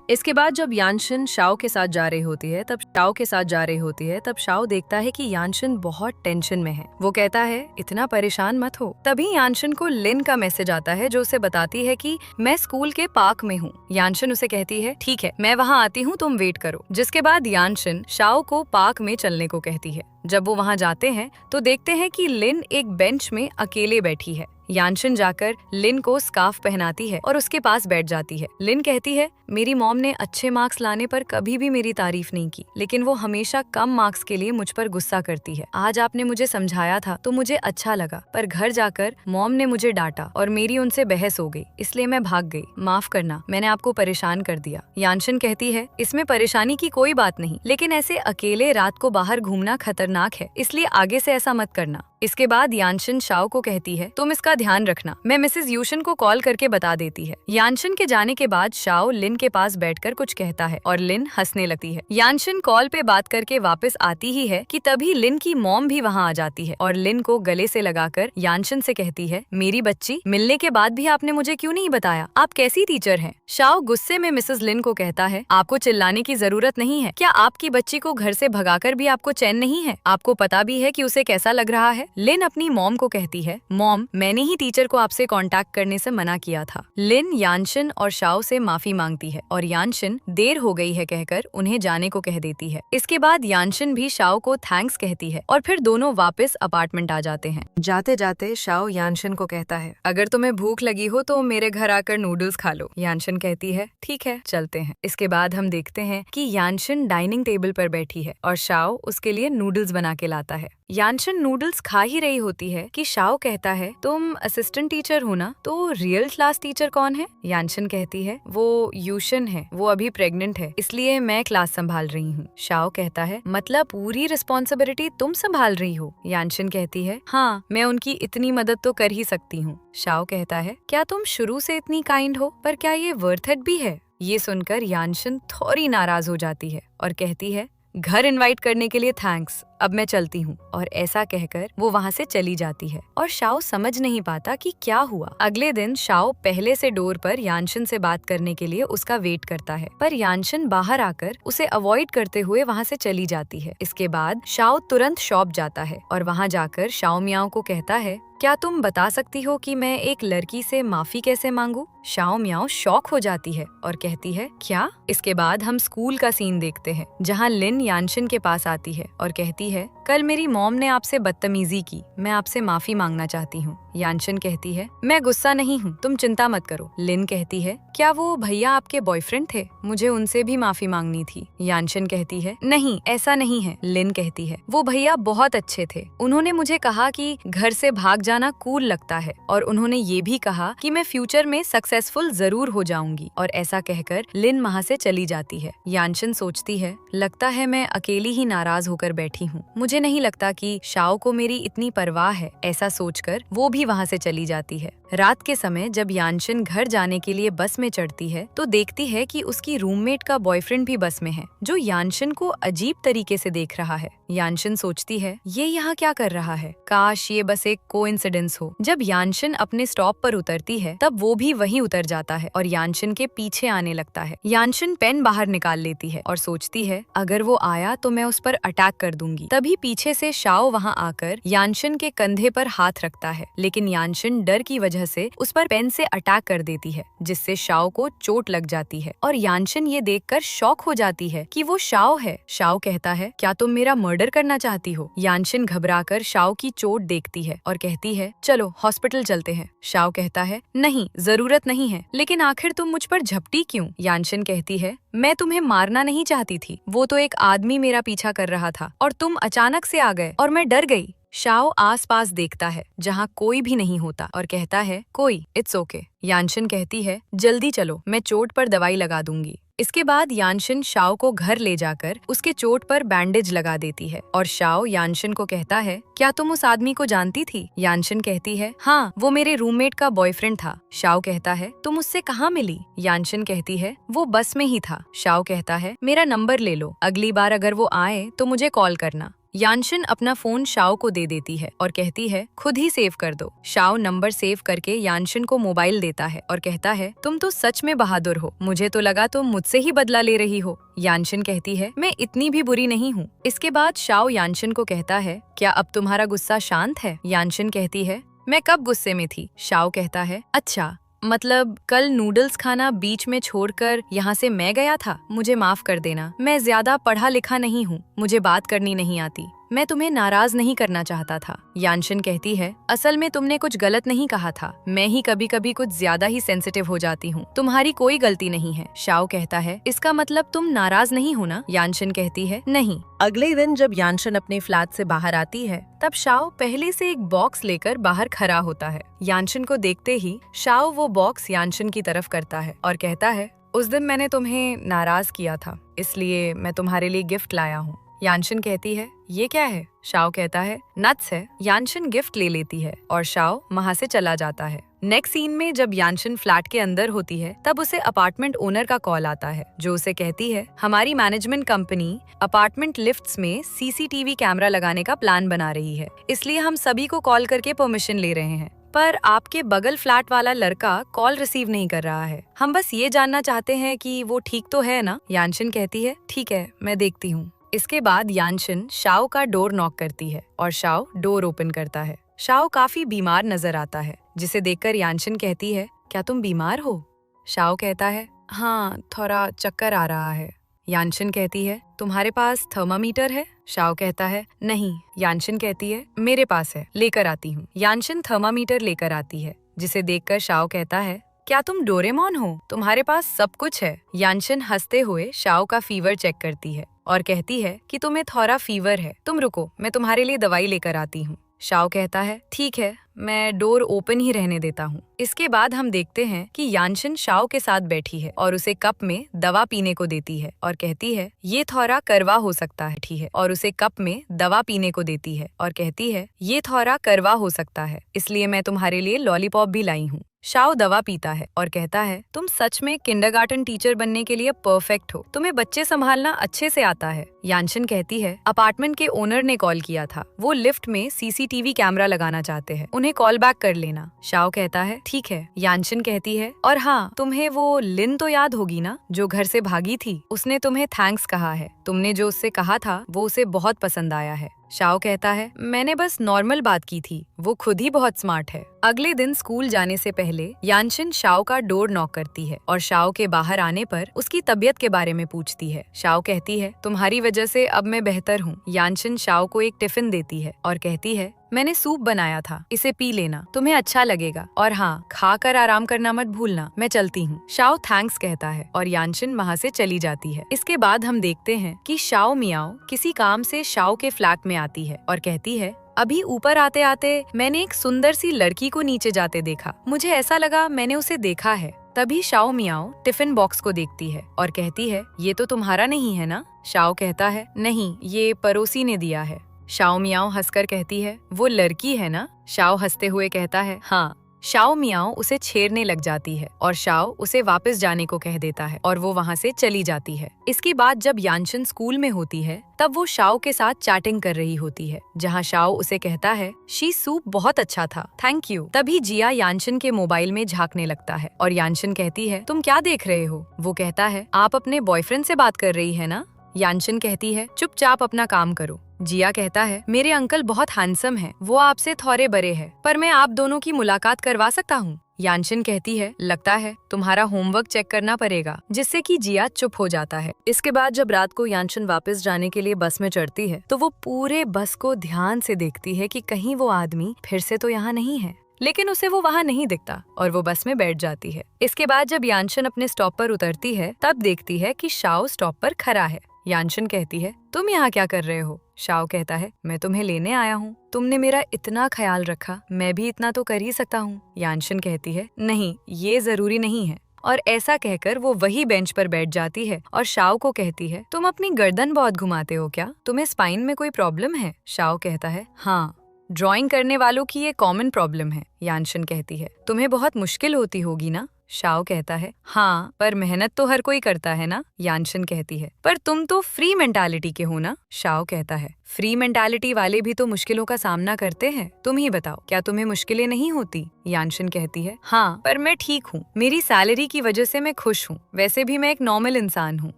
इसके बाद जब यानशन शाओ के साथ जा रही होती है तब शाओ देखता है कि यानशन बहुत टेंशन में है। वो कहता है, इतना परेशान मत हो। तभी यानशन को लिन का मैसेज आता है जो उसे बताती है कि मैं स्कूल के पार्क में हूँ। यानशन उसे कहती है, ठीक है, मैं वहाँ आती हूँ, तुम वेट करो। जिसके बाद यानशन शाओ को पार्क में चलने को कहती है। जब वो वहाँ जाते हैं तो देखते हैं कि लिन एक बेंच में अकेले बैठी है। यानशन जाकर लिन को स्कार्फ पहनाती है और उसके पास बैठ जाती है। लिन कहती है, मेरी मॉम ने अच्छे मार्क्स लाने पर कभी भी मेरी तारीफ नहीं की, लेकिन वो हमेशा कम मार्क्स के लिए मुझ पर गुस्सा करती है। आज आपने मुझे समझाया था तो मुझे अच्छा लगा, पर घर जाकर मॉम ने मुझे डांटा और मेरी उनसे बहस हो गई, इसलिए मैं भाग गई। माफ करना, मैंने आपको परेशान कर दिया। यानशन कहती है, इसमें परेशानी की कोई बात नहीं, लेकिन ऐसे अकेले रात को बाहर घूमना खतरनाक है, इसलिए आगे से ऐसा मत करना। इसके बाद यानशन शाओ को कहती है, तुम इसका ध्यान रखना, मैं मिसेस यूशन को कॉल करके बता देती है। यानशन के जाने के बाद शाओ लिन के पास बैठकर कुछ कहता है और लिन हंसने लगती है। यानशन कॉल पे बात करके वापस आती ही है कि तभी लिन की मॉम भी वहाँ आ जाती है और लिन को गले से लगाकर यानशन से कहती है, मेरी बच्ची, मिलने के बाद भी आपने मुझे क्यों नहीं बताया? आप कैसी टीचर हैं? शाओ गुस्से में मिसेस लिन को कहता है, आपको चिल्लाने की जरूरत नहीं है। क्या आपकी बच्ची को घर से भगाकर भी आपको चैन नहीं है? आपको पता भी है कि उसे कैसा लग रहा है? लिन अपनी मॉम को कहती है, मॉम, मैंने ही टीचर को आपसे कांटेक्ट करने से मना किया था। लिन यानशन और शाओ से माफी मांगती है और यानशन देर हो गई है कहकर उन्हें जाने को कह देती है। इसके बाद यानशन भी शाओ को थैंक्स कहती है और फिर दोनों वापस अपार्टमेंट आ जाते हैं। जाते जाते शाओ यानशन को कहता है, अगर तुम्हें भूख लगी हो तो मेरे घर आकर नूडल्स खा लो। यानशन कहती है, ठीक है, चलते हैं। इसके बाद हम देखते हैं कि यानशन डाइनिंग टेबल पर बैठी है और शाओ उसके लिए नूडल्स बना के लाता है। यानशन नूडल्स खा ही रही होती है कि शाओ कहता है, तुम असिस्टेंट टीचर हो ना, तो रियल क्लास टीचर कौन है? यानशन कहती है, वो यूशन है, वो अभी प्रेग्नेंट है, इसलिए मैं क्लास संभाल रही हूँ। शाओ कहता है, मतलब पूरी रिस्पॉन्सिबिलिटी तुम संभाल रही हो? यानशन कहती है, हाँ, मैं उनकी इतनी मदद तो कर ही सकती हूँ। शाओ कहता है, क्या तुम शुरू से इतनी काइंड हो, पर क्या ये वर्थ इट भी है? ये सुनकर यानशन थोड़ी नाराज हो जाती है और कहती है, घर इनवाइट करने के लिए थैंक्स, अब मैं चलती हूँ। और ऐसा कहकर वो वहाँ से चली जाती है और शाओ समझ नहीं पाता कि क्या हुआ। अगले दिन शाओ पहले से डोर पर यानशिन से बात करने के लिए उसका वेट करता है, पर यानशिन बाहर आकर उसे अवॉइड करते हुए वहाँ से चली जाती है। इसके बाद शाओ तुरंत शॉप जाता है और वहाँ जाकर शाओ मियाओ को कहता है, क्या तुम बता सकती हो कि मैं एक लड़की से माफी कैसे मांगू? शाओ मियाओ शॉक हो जाती है और कहती है, क्या? इसके बाद हम स्कूल का सीन देखते हैं, जहाँ लिन यानशिन के पास आती है और कहती है, कल मेरी मॉम ने आपसे बदतमीजी की, मैं आपसे माफी मांगना चाहती हूँ। यानशिन कहती है, मैं गुस्सा नहीं हूँ, तुम चिंता मत करो। लिन कहती है, क्या वो भैया आपके बॉयफ्रेंड थे? मुझे उनसे भी माफी मांगनी थी। यानशिन कहती है, नहीं ऐसा नहीं है। लिन कहती है, वो भैया बहुत अच्छे थे, उन्होंने मुझे कहा कि घर से भाग जाना कूल लगता है और उन्होंने ये भी कहा कि मैं फ्यूचर में सक्सेसफुल जरूर हो जाऊंगी। और ऐसा कहकर लिन वहाँ से चली जाती है। यानशिन सोचती है, लगता है मैं अकेली ही नाराज होकर बैठी हूँ, मुझे नहीं लगता कि शाओ को मेरी इतनी परवाह है। ऐसा सोचकर वो भी वहाँ से चली जाती है। रात के समय जब यानशिन घर जाने के लिए बस में चढ़ती है तो देखती है कि उसकी रूममेट का बॉयफ्रेंड भी बस में है, जो यानशिन को अजीब तरीके से देख रहा है। यानशिन सोचती है, ये यहाँ क्या कर रहा है? काश ये बस एक कोइंसिडेंस हो। जब यानशिन अपने स्टॉप पर उतरती है तब वो भी वहीं उतर जाता है और यानशिन के पीछे आने लगता है। यानशिन पेन बाहर निकाल लेती है और सोचती है, अगर वो आया तो मैं उस पर अटैक कर दूंगी। तभी पीछे से शाओ वहाँ आकर यानशिन के कंधे पर हाथ रखता है, लेकिन यानशिन डर की वजह से उस पर पेन से अटैक कर देती है, जिससे शाओ को चोट लग जाती है और यानशिन ये देखकर शॉक हो जाती है कि वो शाओ है। शाओ कहता है, क्या तुम मेरा मर्डर करना चाहती हो? यानशिन घबराकर शाओ की चोट देखती है और कहती है, चलो हॉस्पिटल चलते हैं। शाओ कहता है, नहीं जरूरत नहीं है, लेकिन आखिर तुम मुझ पर झपटी क्यों? यानशिन कहती है, मैं तुम्हें मारना नहीं चाहती थी, वो तो एक आदमी मेरा पीछा कर रहा था और तुम अचानक से आ गए और मैं डर गई। शाओ आसपास देखता है जहाँ कोई भी नहीं होता और कहता है, कोई, इट्स ओके। यानशिन कहती है, जल्दी चलो, मैं चोट पर दवाई लगा दूंगी। इसके बाद यानशिन शाओ को घर ले जाकर उसके चोट पर बैंडेज लगा देती है और शाओ यानशिन को कहता है, क्या तुम उस आदमी को जानती थी? यानशिन कहती है, हाँ, वो मेरे रूममेट का बॉयफ्रेंड था। शाओ कहता है, तुम उससे कहाँ मिली? यानशिन कहती है, वो बस में ही था। शाओ कहता है, मेरा नंबर ले लो, अगली बार अगर वो आए तो मुझे कॉल करना। यानशिन अपना फोन शाओ को दे देती है और कहती है, खुद ही सेव कर दो। शाओ नंबर सेव करके यानशिन को मोबाइल देता है और कहता है, तुम तो सच में बहादुर हो, मुझे तो लगा तुम मुझसे ही बदला ले रही हो। यानशिन कहती है, मैं इतनी भी बुरी नहीं हूँ। इसके बाद शाओ यानशिन को कहता है, क्या अब तुम्हारा गुस्सा शांत है? यानशिन कहती है, मैं कब गुस्से में थी? शाओ कहता है, अच्छा, मतलब कल नूडल्स खाना बीच में छोड़कर यहाँ से मैं गया था, मुझे माफ कर देना, मैं ज्यादा पढ़ा लिखा नहीं हूँ, मुझे बात करनी नहीं आती, मैं तुम्हें नाराज नहीं करना चाहता था। यानशिन कहती है, असल में तुमने कुछ गलत नहीं कहा था, मैं ही कभी कभी कुछ ज्यादा ही सेंसिटिव हो जाती हूँ, तुम्हारी कोई गलती नहीं है। शाओ कहता है, इसका मतलब तुम नाराज नहीं हो ना? यानशिन कहती है, नहीं। अगले दिन जब यानशिन अपने फ्लैट से बाहर आती है तब शाओ पहले से एक बॉक्स लेकर बाहर खड़ा होता है। यानशिन को देखते ही शाओ वो बॉक्स यानशिन की तरफ करता है और कहता है, उस दिन मैंने तुम्हें नाराज किया था, इसलिए मैं तुम्हारे लिए गिफ्ट लाया हूँ। यानशिन कहती है, ये क्या है? शाओ कहता है, नट्स है। यानशिन गिफ्ट ले लेती है और शाओ वहाँ से चला जाता है। नेक्स्ट सीन में जब यानशिन फ्लैट के अंदर होती है तब उसे अपार्टमेंट ओनर का कॉल आता है, जो उसे कहती है, हमारी मैनेजमेंट कंपनी अपार्टमेंट लिफ्ट्स में सीसीटीवी कैमरा लगाने का प्लान बना रही है, इसलिए हम सभी को कॉल करके परमिशन ले रहे हैं, पर आपके बगल फ्लैट वाला लड़का कॉल रिसीव नहीं कर रहा है, हम बस ये जानना चाहते हैं कि वो ठीक तो है ना? यानशिन कहती है, ठीक है, मैं देखती हूँ। इसके बाद यानशिन शाओ का डोर नॉक करती है और शाओ डोर ओपन करता है। शाओ काफी बीमार नजर आता है, जिसे देखकर यानशिन कहती है, क्या तुम बीमार हो? शाओ कहता है, हाँ, थोड़ा चक्कर आ रहा है। यानशिन कहती है, तुम्हारे पास थर्मामीटर है? शाओ कहता है, नहीं। यानशिन कहती है, मेरे पास है, लेकर आती हूँ। यानशिन थर्मामीटर लेकर आती है, जिसे देखकर शाओ कहता है, क्या तुम डोरेमोन हो? तुम्हारे पास सब कुछ है। यानशिन हंसते हुए शाओ का फीवर चेक करती है और कहती है कि तुम्हें थोड़ा फीवर है, तुम रुको, मैं तुम्हारे लिए दवाई लेकर आती हूँ। शाओ कहता है, ठीक है, मैं डोर ओपन ही रहने देता हूँ। इसके बाद हम देखते हैं कि यानशिन शाओ के साथ बैठी है और उसे कप में दवा पीने को देती है और कहती है, ये थोड़ा करवा हो सकता है, ठीक है, और उसे कप में दवा पीने को देती है और कहती है, ये थोड़ा करवा हो सकता है, इसलिए मैं तुम्हारे लिए लॉलीपॉप भी लाई हूँ। शाओ दवा पीता है और कहता है, तुम सच में किंडरगार्टन टीचर बनने के लिए परफेक्ट हो, तुम्हें बच्चे संभालना अच्छे से आता है। यानशिन कहती है, अपार्टमेंट के ओनर ने कॉल किया था, वो लिफ्ट में सीसीटीवी कैमरा लगाना चाहते हैं, उन्हें कॉल बैक कर लेना। शाओ कहता है, ठीक है। यानशिन कहती है, और हाँ, तुम्हें वो लिन तो याद होगी ना, जो घर से भागी थी, उसने तुम्हें थैंक्स कहा है, तुमने जो उससे कहा था वो उसे बहुत पसंद आया है। शाओ कहता है, मैंने बस नॉर्मल बात की थी, वो खुद ही बहुत स्मार्ट है। अगले दिन स्कूल जाने से पहले यानशिन शाओ का डोर नॉक करती है और शाओ के बाहर आने पर उसकी तबीयत के बारे में पूछती है। शाओ कहती है, तुम्हारी वजह से अब मैं बेहतर हूँ। यानशिन शाओ को एक टिफिन देती है और कहती है, मैंने सूप बनाया था, इसे पी लेना, तुम्हें अच्छा लगेगा, और हाँ, खाकर आराम करना मत भूलना, मैं चलती हूँ। शाओ थैंक्स कहता है और यानशिन वहाँ से चली जाती है। इसके बाद हम देखते हैं कि शाओ मियाओ किसी काम से शाओ के फ्लैट में आती है और कहती है, अभी ऊपर आते आते मैंने एक सुंदर सी लड़की को नीचे जाते देखा, मुझे ऐसा लगा मैंने उसे देखा है। तभी शाओ मियाओ टिफिन बॉक्स को देखती है और कहती है, ये तो तुम्हारा नहीं है ना? शाओ कहता है, नहीं, ये पड़ोसी ने दिया है। शाओ मियाओ हंसकर कहती है, वो लड़की है ना? शाओ हंसते हुए कहता है, हाँ। शाओ मियाओ उसे छेड़ने लग जाती है और शाओ उसे वापस जाने को कह देता है और वो वहाँ से चली जाती है। इसके बाद जब यानशिन स्कूल में होती है तब वो शाओ के साथ चैटिंग कर रही होती है, जहाँ शाओ उसे कहता है, शी सूप बहुत अच्छा था, थैंक यू। तभी जिया यानशिन के मोबाइल में झांकने लगता है और यानशिन कहती है, तुम क्या देख रहे हो? वो कहता है, आप अपने बॉयफ्रेंड से बात कर रही है ना? यानशिन कहती है, चुपचाप अपना काम करो। जिया कहता है, मेरे अंकल बहुत हैंडसम है, वो आपसे थोड़े बड़े हैं, पर मैं आप दोनों की मुलाकात करवा सकता हूँ। यानशिन कहती है, लगता है तुम्हारा होमवर्क चेक करना पड़ेगा, जिससे कि जिया चुप हो जाता है। इसके बाद जब रात को यानशिन वापस जाने के लिए बस में चढ़ती है तो वो पूरे बस को ध्यान से देखती है कि कहीं वो आदमी फिर से तो यहाँ नहीं है, लेकिन उसे वो वहाँ नहीं दिखता और वो बस में बैठ जाती है। इसके बाद जब यानशिन अपने स्टॉप पर उतरती है तब देखती है कि शाओ स्टॉप पर खड़ा है। यानशिन कहती है, तुम यहाँ क्या कर रहे हो? शाओ कहता है, मैं तुम्हें लेने आया हूँ, तुमने मेरा इतना ख्याल रखा, मैं भी इतना तो कर ही सकता हूँ। यानशिन कहती है, नहीं, ये जरूरी नहीं है, और ऐसा कहकर वो वही बेंच पर बैठ जाती है और शाओ को कहती है, तुम अपनी गर्दन बहुत घुमाते हो क्या? तुम्हें स्पाइन में कोई प्रॉब्लम है? शाओ कहता है, हाँ, ड्राइंग करने वालों की ये कॉमन प्रॉब्लम है। यानशिन कहती है, तुम्हें बहुत मुश्किल होती होगी ना? शाओ कहता है, हाँ, पर मेहनत तो हर कोई करता है ना? यानशिन कहती है, पर तुम तो फ्री मेंटालिटी के हो ना? शाओ कहता है, फ्री मेंटालिटी वाले भी तो मुश्किलों का सामना करते हैं, तुम ही बताओ, क्या तुम्हें मुश्किलें नहीं होती? यानशिन कहती है, हाँ, पर मैं ठीक हूँ, मेरी सैलरी की वजह से मैं खुश हूँ, वैसे भी मैं एक नॉर्मल इंसान हूँ।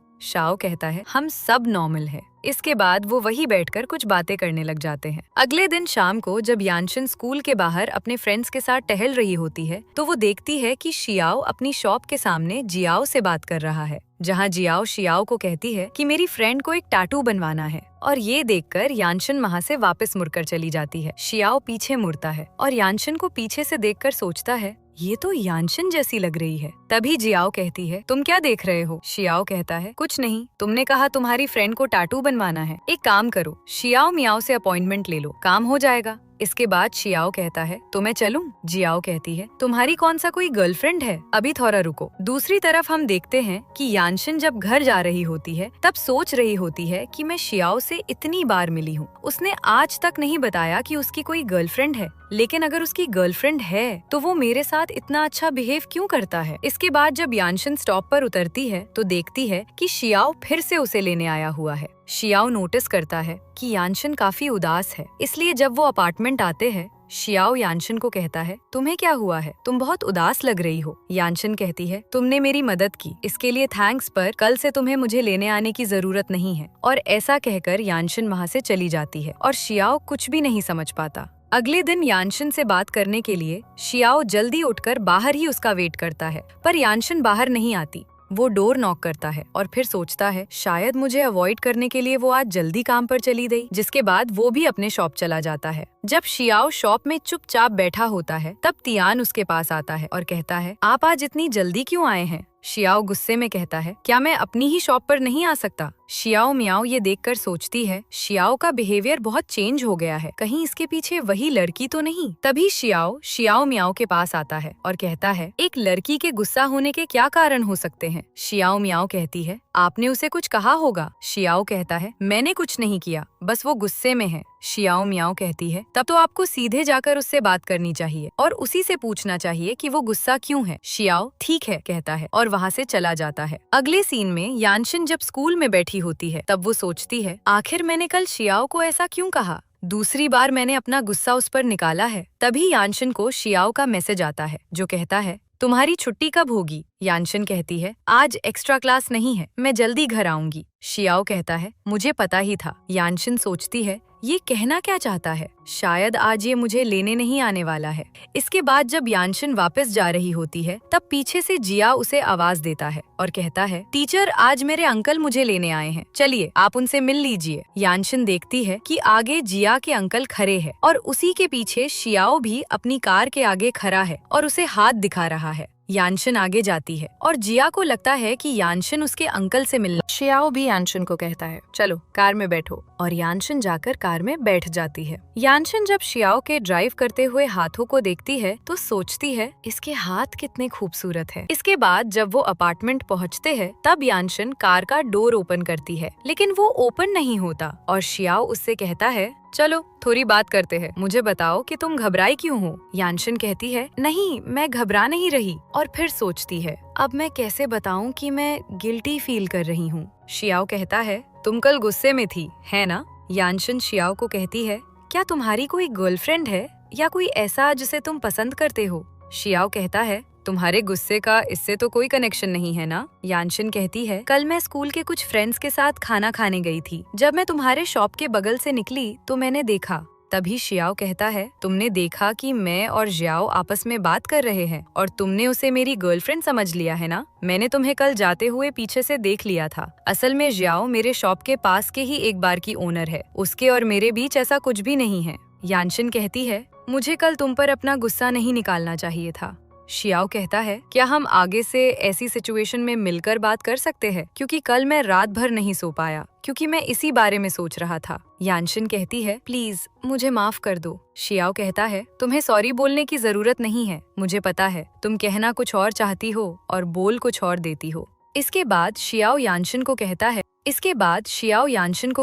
शाओ कहता है, हम सब नॉर्मल है। इसके बाद वो वही बैठकर कुछ बातें करने लग जाते हैं। अगले दिन शाम को जब यानशिन स्कूल के बाहर अपने फ्रेंड्स के साथ टहल रही होती है तो वो देखती है कि शियाओ अपनी शॉप के सामने जियाओ से बात कर रहा है, जहाँ जियाओ शियाओ को कहती है कि मेरी फ्रेंड को एक टैटू बनवाना है, और ये देखकर यानशिन वहाँ से वापस मुड़कर चली जाती है। शियाओ पीछे मुड़ता है और यानशिन को पीछे से देखकर सोचता है, ये तो यानशिन जैसी लग रही है। तभी जियाओ कहती है, तुम क्या देख रहे हो? शियाओ कहता है, कुछ नहीं, तुमने कहा तुम्हारी फ्रेंड को टैटू बनवाना है, एक काम करो, शियाओ मियाओ से अपॉइंटमेंट ले लो, काम हो जाएगा। इसके बाद शियाओ कहता है, तो मैं चलूं? जियाओ कहती है, तुम्हारी कौन सा कोई गर्लफ्रेंड है? अभी थोड़ा रुको। दूसरी तरफ हम देखते हैं कि यानशिन जब घर जा रही होती है तब सोच रही होती है कि मैं शियाओ से इतनी बार मिली हूँ, उसने आज तक नहीं बताया कि उसकी कोई गर्लफ्रेंड है, लेकिन अगर उसकी गर्लफ्रेंड है तो वो मेरे साथ इतना अच्छा बिहेव क्यों करता है? इसके बाद जब यानशिन स्टॉप पर उतरती है तो देखती है कि शियाओ फिर से उसे लेने आया हुआ है। शियाओ नोटिस करता है कि यानशिन काफी उदास है, इसलिए जब वो अपार्टमेंट आते हैं शियाओ यानशिन को कहता है, तुम्हें क्या हुआ है? तुम बहुत उदास लग रही हो। यानशिन कहती है, तुमने मेरी मदद की, इसके लिए थैंक्स, पर कल से तुम्हें मुझे लेने आने की जरूरत नहीं है। और ऐसा कहकर यानशिन वहाँ से चली जाती है और शियाओ कुछ भी नहीं समझ पाता। अगले दिन यानशिन से बात करने के लिए शियाओ जल्दी उठकर बाहर ही उसका वेट करता है, पर यानशिन बाहर नहीं आती। वो डोर नॉक करता है और फिर सोचता है शायद मुझे अवॉइड करने के लिए वो आज जल्दी काम पर चली गई, जिसके बाद वो भी अपने शॉप चला जाता है। जब शियाओ शॉप में चुपचाप बैठा होता है तब तियान उसके पास आता है और कहता है, आप आज इतनी जल्दी क्यों आए हैं? शियाओ गुस्से में कहता है, क्या मैं अपनी ही शॉप पर नहीं आ सकता? शियाओ मियाओ ये देखकर सोचती है शियाओ का बिहेवियर बहुत चेंज हो गया है, कहीं इसके पीछे वही लड़की तो नहीं। तभी शियाओ शियाओ मियाओ के पास आता है और कहता है एक लड़की के गुस्सा होने के क्या कारण हो सकते हैं। शियाओ मियाओ कहती है आपने उसे कुछ कहा होगा। शियाओ कहता है मैंने कुछ नहीं किया, बस वो गुस्से में है। शियाओ मियाओ कहती है तब तो आपको सीधे जाकर उससे बात करनी चाहिए और उसी से पूछना चाहिए कि वो गुस्सा क्यों है। शियाओ ठीक है कहता है और वहाँ से चला जाता है। अगले सीन में यानशिन जब स्कूल में बैठी होती है तब वो सोचती है आखिर मैंने कल शियाओ को ऐसा क्यों कहा, दूसरी बार मैंने अपना गुस्सा उस पर निकाला है। तभी यानशिन को शियाओ का मैसेज आता है जो कहता है तुम्हारी छुट्टी कब होगी। यानशिन कहती है आज एक्स्ट्रा क्लास नहीं है, मैं जल्दी घर आऊंगी। शियाओ कहता है मुझे पता ही था। यानशिन सोचती है ये कहना क्या चाहता है, शायद आज ये मुझे लेने नहीं आने वाला है। इसके बाद जब यानशिन वापस जा रही होती है तब पीछे से जिया उसे आवाज देता है और कहता है टीचर आज मेरे अंकल मुझे लेने आए हैं, चलिए आप उनसे मिल लीजिए। यानशिन देखती है कि आगे जिया के अंकल खड़े हैं और उसी के पीछे शियाओ भी अपनी कार के आगे खड़ा है और उसे हाथ दिखा रहा है। यानशिन आगे जाती है और जिया को लगता है कि यानशिन उसके अंकल से मिलना। शियाओ भी यानशिन को कहता है चलो कार में बैठो और यानशिन जाकर कार में बैठ जाती है। यानशिन जब शियाओ के ड्राइव करते हुए हाथों को देखती है तो सोचती है इसके हाथ कितने खूबसूरत है। इसके बाद जब वो अपार्टमेंट पहुँचते हैं तब यानशिन कार का डोर ओपन करती है लेकिन वो ओपन नहीं होता और शियाओ उससे कहता है चलो थोड़ी बात करते हैं, मुझे बताओ कि तुम घबराई क्यों हो। यानशिन कहती है नहीं मैं घबरा नहीं रही और फिर सोचती है अब मैं कैसे बताऊं कि मैं गिल्टी फील कर रही हूँ। शियाओ कहता है तुम कल गुस्से में थी है ना। यानशिन शियाओ को कहती है क्या तुम्हारी कोई गर्लफ्रेंड है या कोई ऐसा जिसे तुम पसंद करते हो। शियाओ कहता है तुम्हारे गुस्से का इससे तो कोई कनेक्शन नहीं है ना। यानशिन कहती है कल मैं स्कूल के कुछ फ्रेंड्स के साथ खाना खाने गई थी, जब मैं तुम्हारे शॉप के बगल से निकली तो मैंने देखा। तभी शियाओ कहता है तुमने देखा कि मैं और जियाओ आपस में बात कर रहे हैं और तुमने उसे मेरी गर्लफ्रेंड समझ लिया है ना। मैंने तुम्हें कल जाते हुए पीछे से देख लिया था। असल में जियाओ मेरे शॉप के पास के ही एक बार की ओनर है, उसके और मेरे बीच ऐसा कुछ भी नहीं है। यानशिन कहती है मुझे कल तुम पर अपना गुस्सा नहीं निकालना चाहिए था। शियाओ कहता है क्या हम आगे से ऐसी सिचुएशन में मिलकर बात कर सकते हैं, क्योंकि कल मैं रात भर नहीं सो पाया क्योंकि मैं इसी बारे में सोच रहा था। यानशिन कहती है प्लीज मुझे माफ कर दो। शियाओ कहता है तुम्हें सॉरी बोलने की जरूरत नहीं है, मुझे पता है तुम कहना कुछ और चाहती हो और बोल कुछ और देती हो। इसके बाद शियाओ यानशिन को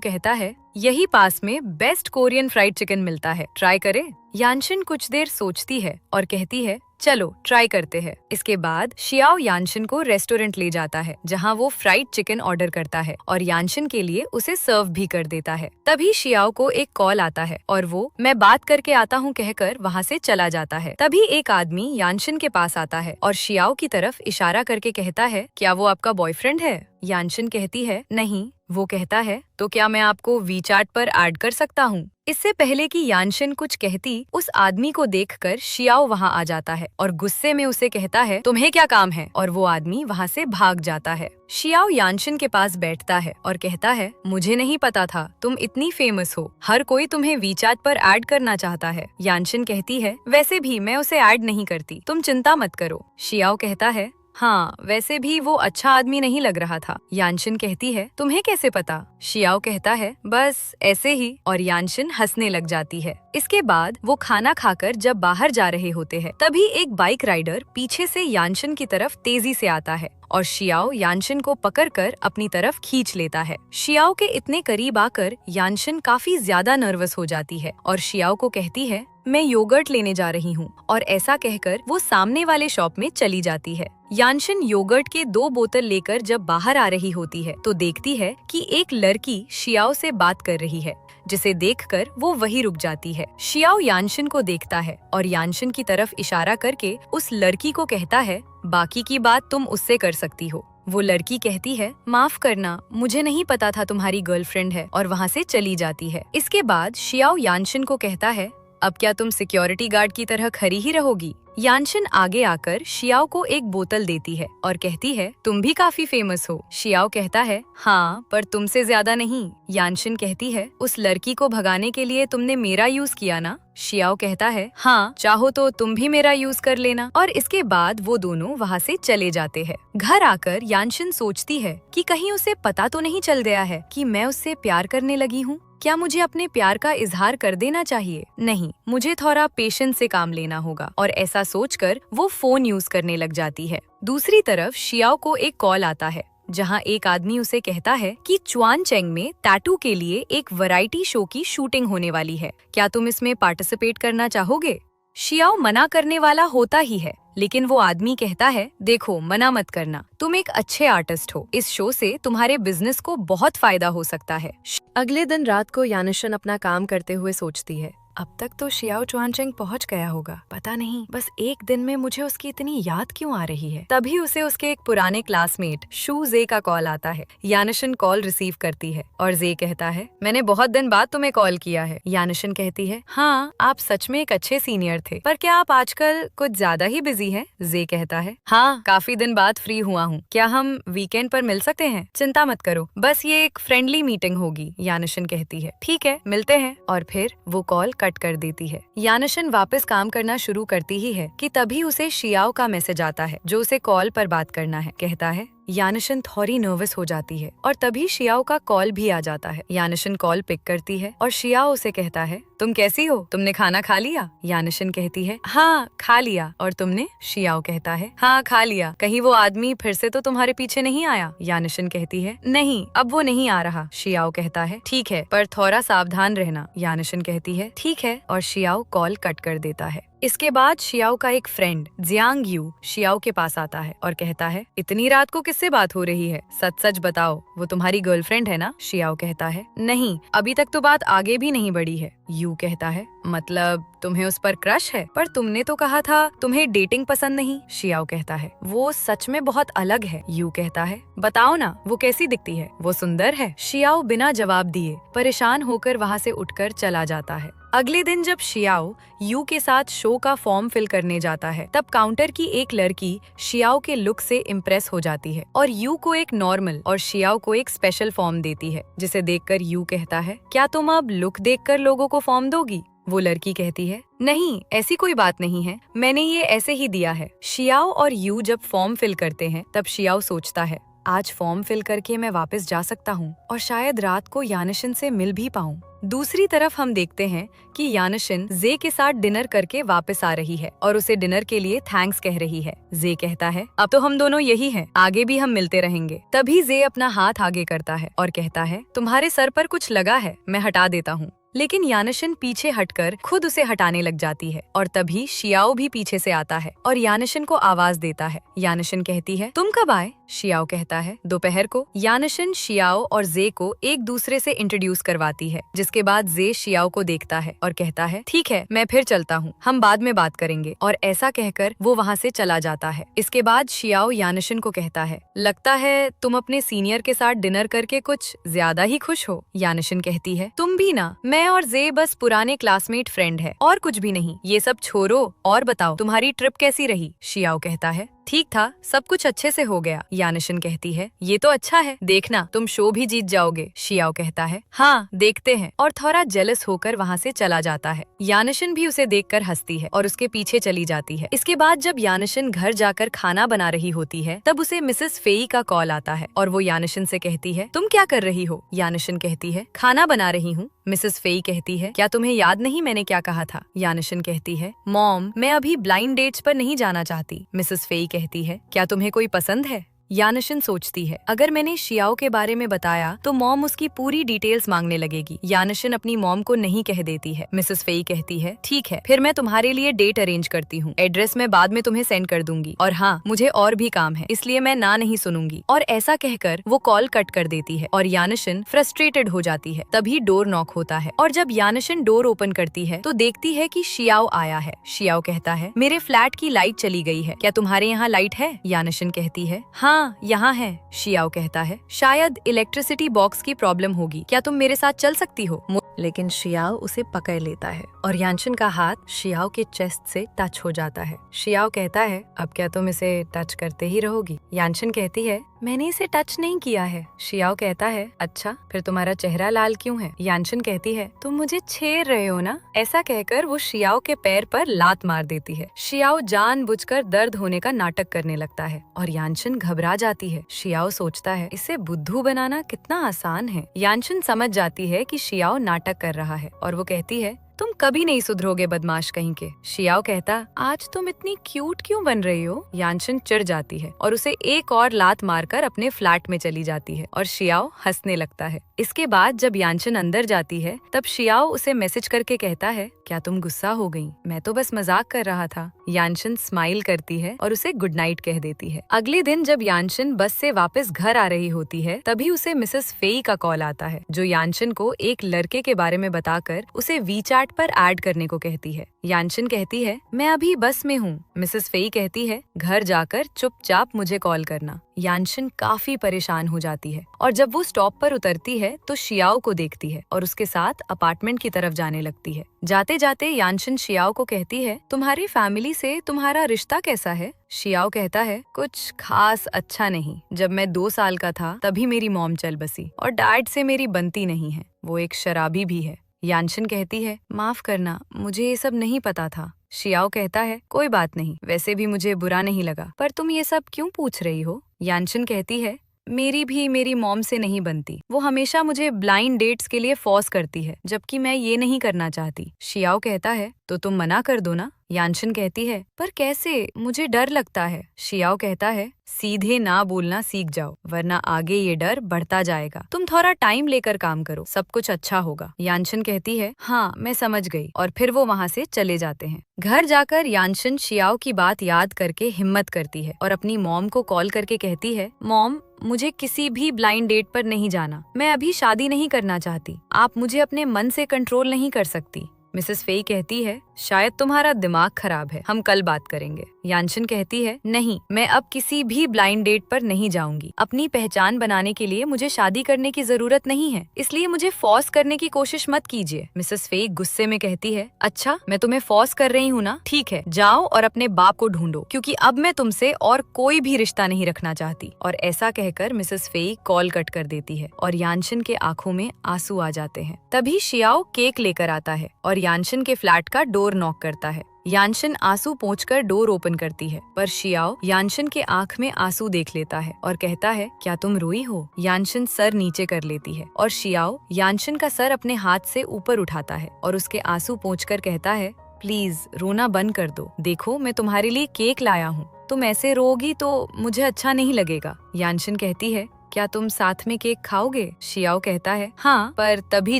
कहता है यही पास में बेस्ट कोरियन फ्राइड चिकन मिलता है, ट्राई करें। यानशिन कुछ देर सोचती है और कहती है चलो ट्राई करते हैं। इसके बाद शियाओ यानशिन को रेस्टोरेंट ले जाता है जहां वो फ्राइड चिकन ऑर्डर करता है और यानशिन के लिए उसे सर्व भी कर देता है। तभी शियाओ को एक कॉल आता है और वो मैं बात करके आता हूँ कहकर वहाँ से चला जाता है। तभी एक आदमी यानशिन के पास आता है और शियाओ की तरफ इशारा करके कहता है क्या वो आपका बॉयफ्रेंड है। यानशिन कहती है नहीं। वो कहता है तो क्या मैं आपको वीचैट पर ऐड कर सकता हूँ। इससे पहले कि यानशिन कुछ कहती उस आदमी को देखकर शियाओ वहाँ आ जाता है और गुस्से में उसे कहता है तुम्हें क्या काम है, और वो आदमी वहाँ से भाग जाता है। शियाओ यानशिन के पास बैठता है और कहता है मुझे नहीं पता था तुम इतनी फेमस हो, हर कोई तुम्हें वीचैट पर ऐड करना चाहता है। यानशिन कहती है वैसे भी मैं उसे ऐड नहीं करती, तुम चिंता मत करो। शियाओ कहता है हाँ वैसे भी वो अच्छा आदमी नहीं लग रहा था। यानशिन कहती है तुम्हें कैसे पता। शियाओ कहता है बस ऐसे ही, और यानशिन हंसने लग जाती है। इसके बाद वो खाना खाकर जब बाहर जा रहे होते हैं तभी एक बाइक राइडर पीछे से यानशिन की तरफ तेजी से आता है और शियाओ यानशिन को पकड़कर अपनी तरफ खींच लेता है। शियाओ के इतने करीब आकर यानशिन काफी ज्यादा नर्वस हो जाती है और शियाओ को कहती है मैं योगर्ट लेने जा रही हूँ, और ऐसा कहकर वो सामने वाले शॉप में चली जाती है। यानशिन योगर्ट के 2 बोतल लेकर जब बाहर आ रही होती है तो देखती है कि एक लड़की शियाओ से बात कर रही है, जिसे देखकर वो वहीं रुक जाती है। शियाओ यानशिन को देखता है और यानशिन की तरफ इशारा करके उस लड़की को कहता है बाकी की बात तुम उससे कर सकती हो। वो लड़की कहती है माफ करना, मुझे नहीं पता था तुम्हारी गर्लफ्रेंड है, और वहाँ से चली जाती है। इसके बाद शियाओ यानशिन को कहता है अब क्या तुम सिक्योरिटी गार्ड की तरह खड़ी ही रहोगी। यानशिन आगे आकर शियाओ को एक बोतल देती है और कहती है, तुम भी काफी फेमस हो। शियाओ कहता है, हाँ, पर तुमसे ज्यादा नहीं। यानशिन कहती है, उस लड़की को भगाने के लिए तुमने मेरा यूज किया ना? शियाओ कहता है, हाँ, चाहो तो तुम भी मेरा यूज कर लेना। और इसके बाद वो दोनों वहाँ से चले जाते हैं। घर आकर यानशिन सोचती है कि कहीं उसे पता तो नहीं चल गया है कि मैं उससे प्यार करने लगी हूँ। क्या मुझे अपने प्यार का इजहार कर देना चाहिए? नहीं, मुझे थोड़ा पेशेंस से काम लेना होगा। और ऐसा सोचकर वो फोन यूज करने लग जाती है। दूसरी तरफ शियाओ को एक कॉल आता है जहां एक आदमी उसे कहता है कि चुआनचेंग में टैटू के लिए एक वैरायटी शो की शूटिंग होने वाली है। क्या तुम इसमें पार्टिसिपेट करना चाहोगे? शियाओ मना करने वाला होता ही है, लेकिन वो आदमी कहता है, देखो, मना मत करना, तुम एक अच्छे आर्टिस्ट हो, इस शो से तुम्हारे बिजनेस को बहुत फायदा हो सकता है। अगले दिन रात को यानशिन अपना काम करते हुए सोचती है, अब तक तो शियाओ चुआनचेंग पहुंच गया होगा, पता नहीं बस एक दिन में मुझे उसकी इतनी याद क्यों आ रही है। तभी उसे उसके एक पुराने क्लासमेट शू जे का कॉल आता है। यानशिन कॉल रिसीव करती है और जे कहता है, मैंने बहुत दिन बाद तुम्हें कॉल किया है। यानशिन कहती है, हाँ, आप सच में एक अच्छे सीनियर थे, पर क्या आप आजकल कुछ ज्यादा ही बिजी हैं? जे कहता है, हाँ, काफी दिन बाद फ्री हुआ हूँ, क्या हम वीकेंड पर मिल सकते हैं? चिंता मत करो, बस ये एक फ्रेंडली मीटिंग होगी। यानशिन कहती है, ठीक है, मिलते हैं। और फिर वो कॉल कट कर देती है। यानशिन वापस काम करना शुरू करती ही है कि तभी उसे शियाओ का मैसेज आता है जो उसे कॉल पर बात करना है। कहता है, यानशिन थोड़ी नर्वस हो जाती है और तभी शियाओ का कॉल भी आ जाता है। यानशिन कॉल पिक करती है और शियाओ उसे कहता है, तुम कैसी हो? तुमने खाना खा लिया? यानशिन कहती है, हाँ, खा लिया। और तुमने? शियाओ कहता है, हाँ, खा लिया। कहीं वो आदमी फिर से तो तुम्हारे पीछे नहीं आया? यानशिन कहती है, नहीं, अब वो नहीं आ रहा। शियाओ कहता है, ठीक है, पर थोड़ा सावधान रहना। यानशिन कहती है, ठीक है, और शियाओ कॉल कट कर देता है। इसके बाद शियाओ का एक फ्रेंड जियांग यू शियाओ के पास आता है और कहता है, इतनी रात को किससे बात हो रही है? सच सच बताओ, वो तुम्हारी गर्लफ्रेंड है ना? शियाओ कहता है, नहीं, अभी तक तो बात आगे भी नहीं बढ़ी है। यू कहता है, मतलब तुम्हें उस पर क्रश है? पर तुमने तो कहा था तुम्हें डेटिंग पसंद नहीं। शियाओ कहता है, वो सच में बहुत अलग है। यू कहता है, बताओ ना, वो कैसी दिखती है? वो सुंदर है। शियाओ बिना जवाब दिए परेशान होकर वहाँ से उठकर चला जाता है। अगले दिन जब शियाओ यू के साथ शो का फॉर्म फिल करने जाता है, तब काउंटर की एक लड़की शियाओ के लुक से इम्प्रेस हो जाती है और यू को एक नॉर्मल और शियाओ को एक स्पेशल फॉर्म देती है, जिसे देखकर यू कहता है, क्या तुम अब लुक देखकर लोगों को फॉर्म दोगी? वो लड़की कहती है, नहीं, ऐसी कोई बात नहीं है, मैंने ये ऐसे ही दिया है। शियाओ और यू जब फॉर्म फिल करते हैं, तब शियाओ सोचता है, आज फॉर्म फिल करके मैं वापस जा सकता हूँ और शायद रात को यानशिन से मिल भी पाऊँ। दूसरी तरफ हम देखते हैं कि यानशिन जे के साथ डिनर करके वापस आ रही है और उसे डिनर के लिए थैंक्स कह रही है। जे कहता है, अब तो हम दोनों यही हैं, आगे भी हम मिलते रहेंगे। तभी जे अपना हाथ आगे करता है और कहता है, तुम्हारे सर पर कुछ लगा है, मैं हटा देता हूँ। लेकिन यानशिन पीछे हटकर खुद उसे हटाने लग जाती है और तभी शियाओ भी पीछे से आता है और यानशिन को आवाज देता है। यानशिन कहती है, तुम कब आए? शियाओ कहता है, दोपहर को। यानशिन शियाओ और जे को एक दूसरे से इंट्रोड्यूस करवाती है, जिसके बाद जे शियाओ को देखता है और कहता है, ठीक है, मैं फिर चलता हूँ, हम बाद में बात करेंगे। और ऐसा कहकर वो वहाँ से चला जाता है। इसके बाद शियाओ यानशिन को कहता है, लगता है तुम अपने सीनियर के साथ डिनर करके कुछ ज्यादा ही खुश हो। यानशिन कहती है, तुम भी ना, मैं और जे बस पुराने क्लासमेट फ्रेंड है और कुछ भी नहीं। ये सब छोड़ो और बताओ, तुम्हारी ट्रिप कैसी रही? शियाओ कहता है, ठीक था, सब कुछ अच्छे से हो गया। यानशिन कहती है, ये तो अच्छा है, देखना तुम शो भी जीत जाओगे। शियाओ कहता है, हाँ, देखते हैं, और थोड़ा जेलस होकर वहाँ से चला जाता है। यानशिन भी उसे देखकर हंसती है और उसके पीछे चली जाती है। इसके बाद जब यानशिन घर जाकर खाना बना रही होती है, तब उसे मिसेस फेई का कॉल आता है और वो यानशिन से कहती है, तुम क्या कर रही हो? यानशिन कहती है, खाना बना रही हूँ। मिसेस फेई कहती है, क्या तुम्हें याद नहीं मैंने क्या कहा था? यानशिन कहती है, मॉम, मैं अभी ब्लाइंड डेट्स पर नहीं जाना चाहती। मिसेस फेई कहती है, क्या तुम्हें कोई पसंद है? यानशिन सोचती है, अगर मैंने शियाओ के बारे में बताया तो मॉम उसकी पूरी डिटेल्स मांगने लगेगी। यानशिन अपनी मॉम को नहीं कह देती है। मिसेस फेई कहती है, ठीक है, फिर मैं तुम्हारे लिए डेट अरेंज करती हूँ, एड्रेस मैं बाद में तुम्हें सेंड कर दूंगी, और हाँ, मुझे और भी काम है, इसलिए मैं ना नहीं सुनूंगी। और ऐसा कहकर वो कॉल कट कर देती है और यानशिन फ्रस्ट्रेटेड हो जाती है। तभी डोर नॉक होता है और जब यानशिन डोर ओपन करती है तो देखती है कि शियाओ आया है। शियाओ कहता है, मेरे फ्लैट की लाइट चली गई है, क्या तुम्हारे यहाँ लाइट है? यानशिन कहती है, हाँ, हाँ यहाँ है, शियाओ कहता है। शायद इलेक्ट्रिसिटी बॉक्स की प्रॉब्लम होगी, क्या तुम मेरे साथ चल सकती हो? लेकिन शियाओ उसे पकड़ लेता है और यानशिन का हाथ शियाओ के चेस्ट से टच हो जाता है। शियाओ कहता है, अब क्या तुम इसे टच करते ही रहोगी? यानशिन कहती है, मैंने इसे टच नहीं किया है। शियाओ कहता है, अच्छा फिर तुम्हारा चेहरा लाल क्यों है? यानशिन कहती है, तुम मुझे छेड़ रहे हो ना? ऐसा कहकर वो शियाओ के पैर पर लात मार देती है। शियाओ जानबूझकर दर्द होने का नाटक करने लगता है और यानशिन घबरा जाती है। शियाओ सोचता है, इसे बुद्धू बनाना कितना आसान है। यानशिन समझ जाती है कि शियाओ नाटक कर रहा है और वो कहती है, तुम कभी नहीं सुधरोगे बदमाश कहीं के। शियाओ कहता, आज तुम इतनी क्यूट क्यों बन रही हो? यानशिन चिढ़ जाती है और उसे एक और लात मारकर अपने फ्लैट में चली जाती है और शियाओ हंसने लगता है। इसके बाद जब यानशिन अंदर जाती है तब शियाओ उसे मैसेज करके कहता है, क्या तुम गुस्सा हो गई? मैं तो बस मजाक कर रहा था। यानशिन स्माइल करती है और उसे गुड नाइट कह देती है। अगले दिन जब यानशिन बस से वापस घर आ रही होती है तभी उसे मिसेस फेई का कॉल आता है, जो यानशिन को एक लड़के के बारे में बताकर उसे वीचैट पर ऐड करने को कहती है। यानशिन कहती है, मैं अभी बस में हूँ। मिसेस फेई कहती है, घर जाकर चुपचाप मुझे कॉल करना। यानशिन काफी परेशान हो जाती है और जब वो स्टॉप पर उतरती है तो शियाओ को देखती है और उसके साथ अपार्टमेंट की तरफ जाने लगती है। जाते जाते यानशिन शियाओ को कहती है, तुम्हारी फैमिली से तुम्हारा रिश्ता कैसा है? शियाओ कहता है, कुछ खास अच्छा नहीं। जब मैं 2 साल का था तभी मेरी मॉम चल बसी और डैड से मेरी बनती नहीं है, वो एक शराबी भी है। यानशिन कहती है, माफ करना, मुझे ये सब नहीं पता था। शियाओ कहता है, कोई बात नहीं, वैसे भी मुझे बुरा नहीं लगा, पर तुम ये सब क्यों पूछ रही हो? यानशिन कहती है, मेरी भी मेरी मॉम से नहीं बनती। वो हमेशा मुझे ब्लाइंड डेट्स के लिए फोर्स करती है, जबकि मैं ये नहीं करना चाहती। शियाओ कहता है, तो तुम मना कर दो ना। यानशिन कहती है, पर कैसे? मुझे डर लगता है। शियाओ कहता है, सीधे ना बोलना सीख जाओ, वरना आगे ये डर बढ़ता जाएगा। तुम थोड़ा टाइम लेकर काम करो, सब कुछ अच्छा होगा। यानशिन कहती है, हाँ मैं समझ गई, और फिर वो वहाँ से चले जाते हैं। घर जाकर यानशिन शियाओ की बात याद करके हिम्मत करती है और अपनी मॉम को कॉल करके कहती है, मॉम मुझे किसी भी ब्लाइंड डेट पर नहीं जाना, मैं अभी शादी नहीं करना चाहती, आप मुझे अपने मन से कंट्रोल नहीं कर सकती। मिसेस फेई कहती है, शायद तुम्हारा दिमाग खराब है, हम कल बात करेंगे। यानशिन कहती है, नहीं, मैं अब किसी भी ब्लाइंड डेट पर नहीं जाऊंगी। अपनी पहचान बनाने के लिए मुझे शादी करने की जरूरत नहीं है, इसलिए मुझे फोर्स करने की कोशिश मत कीजिए। मिसेस फेई गुस्से में कहती है, अच्छा मैं तुम्हें फोर्स कर रही हूँ ना, ठीक है, जाओ और अपने बाप को ढूंढो, क्योंकि अब मैं तुमसे और कोई भी रिश्ता नहीं रखना चाहती। और ऐसा कहकर मिसेस फेई कॉल कट कर देती है और यानशिन के आंखों में आंसू आ जाते हैं। तभी शियाओ केक लेकर आता है और यानशिन के फ्लैट का डोर नॉक करता है। यानशिन आंसू पोंछकर डोर ओपन करती है, पर शियाओ यानशिन के आंख में आंसू देख लेता है और कहता है, क्या तुम रोई हो? यानशिन सर नीचे कर लेती है और शियाओ यानशिन का सर अपने हाथ से ऊपर उठाता है और उसके आंसू पोंछकर कहता है, प्लीज रोना बंद कर दो, देखो मैं तुम्हारे लिए केक लाया हूँ, तुम ऐसे रोगी तो मुझे अच्छा नहीं लगेगा। यानशिन कहती है, क्या तुम साथ में केक खाओगे? शियाओ कहता है, हाँ, पर तभी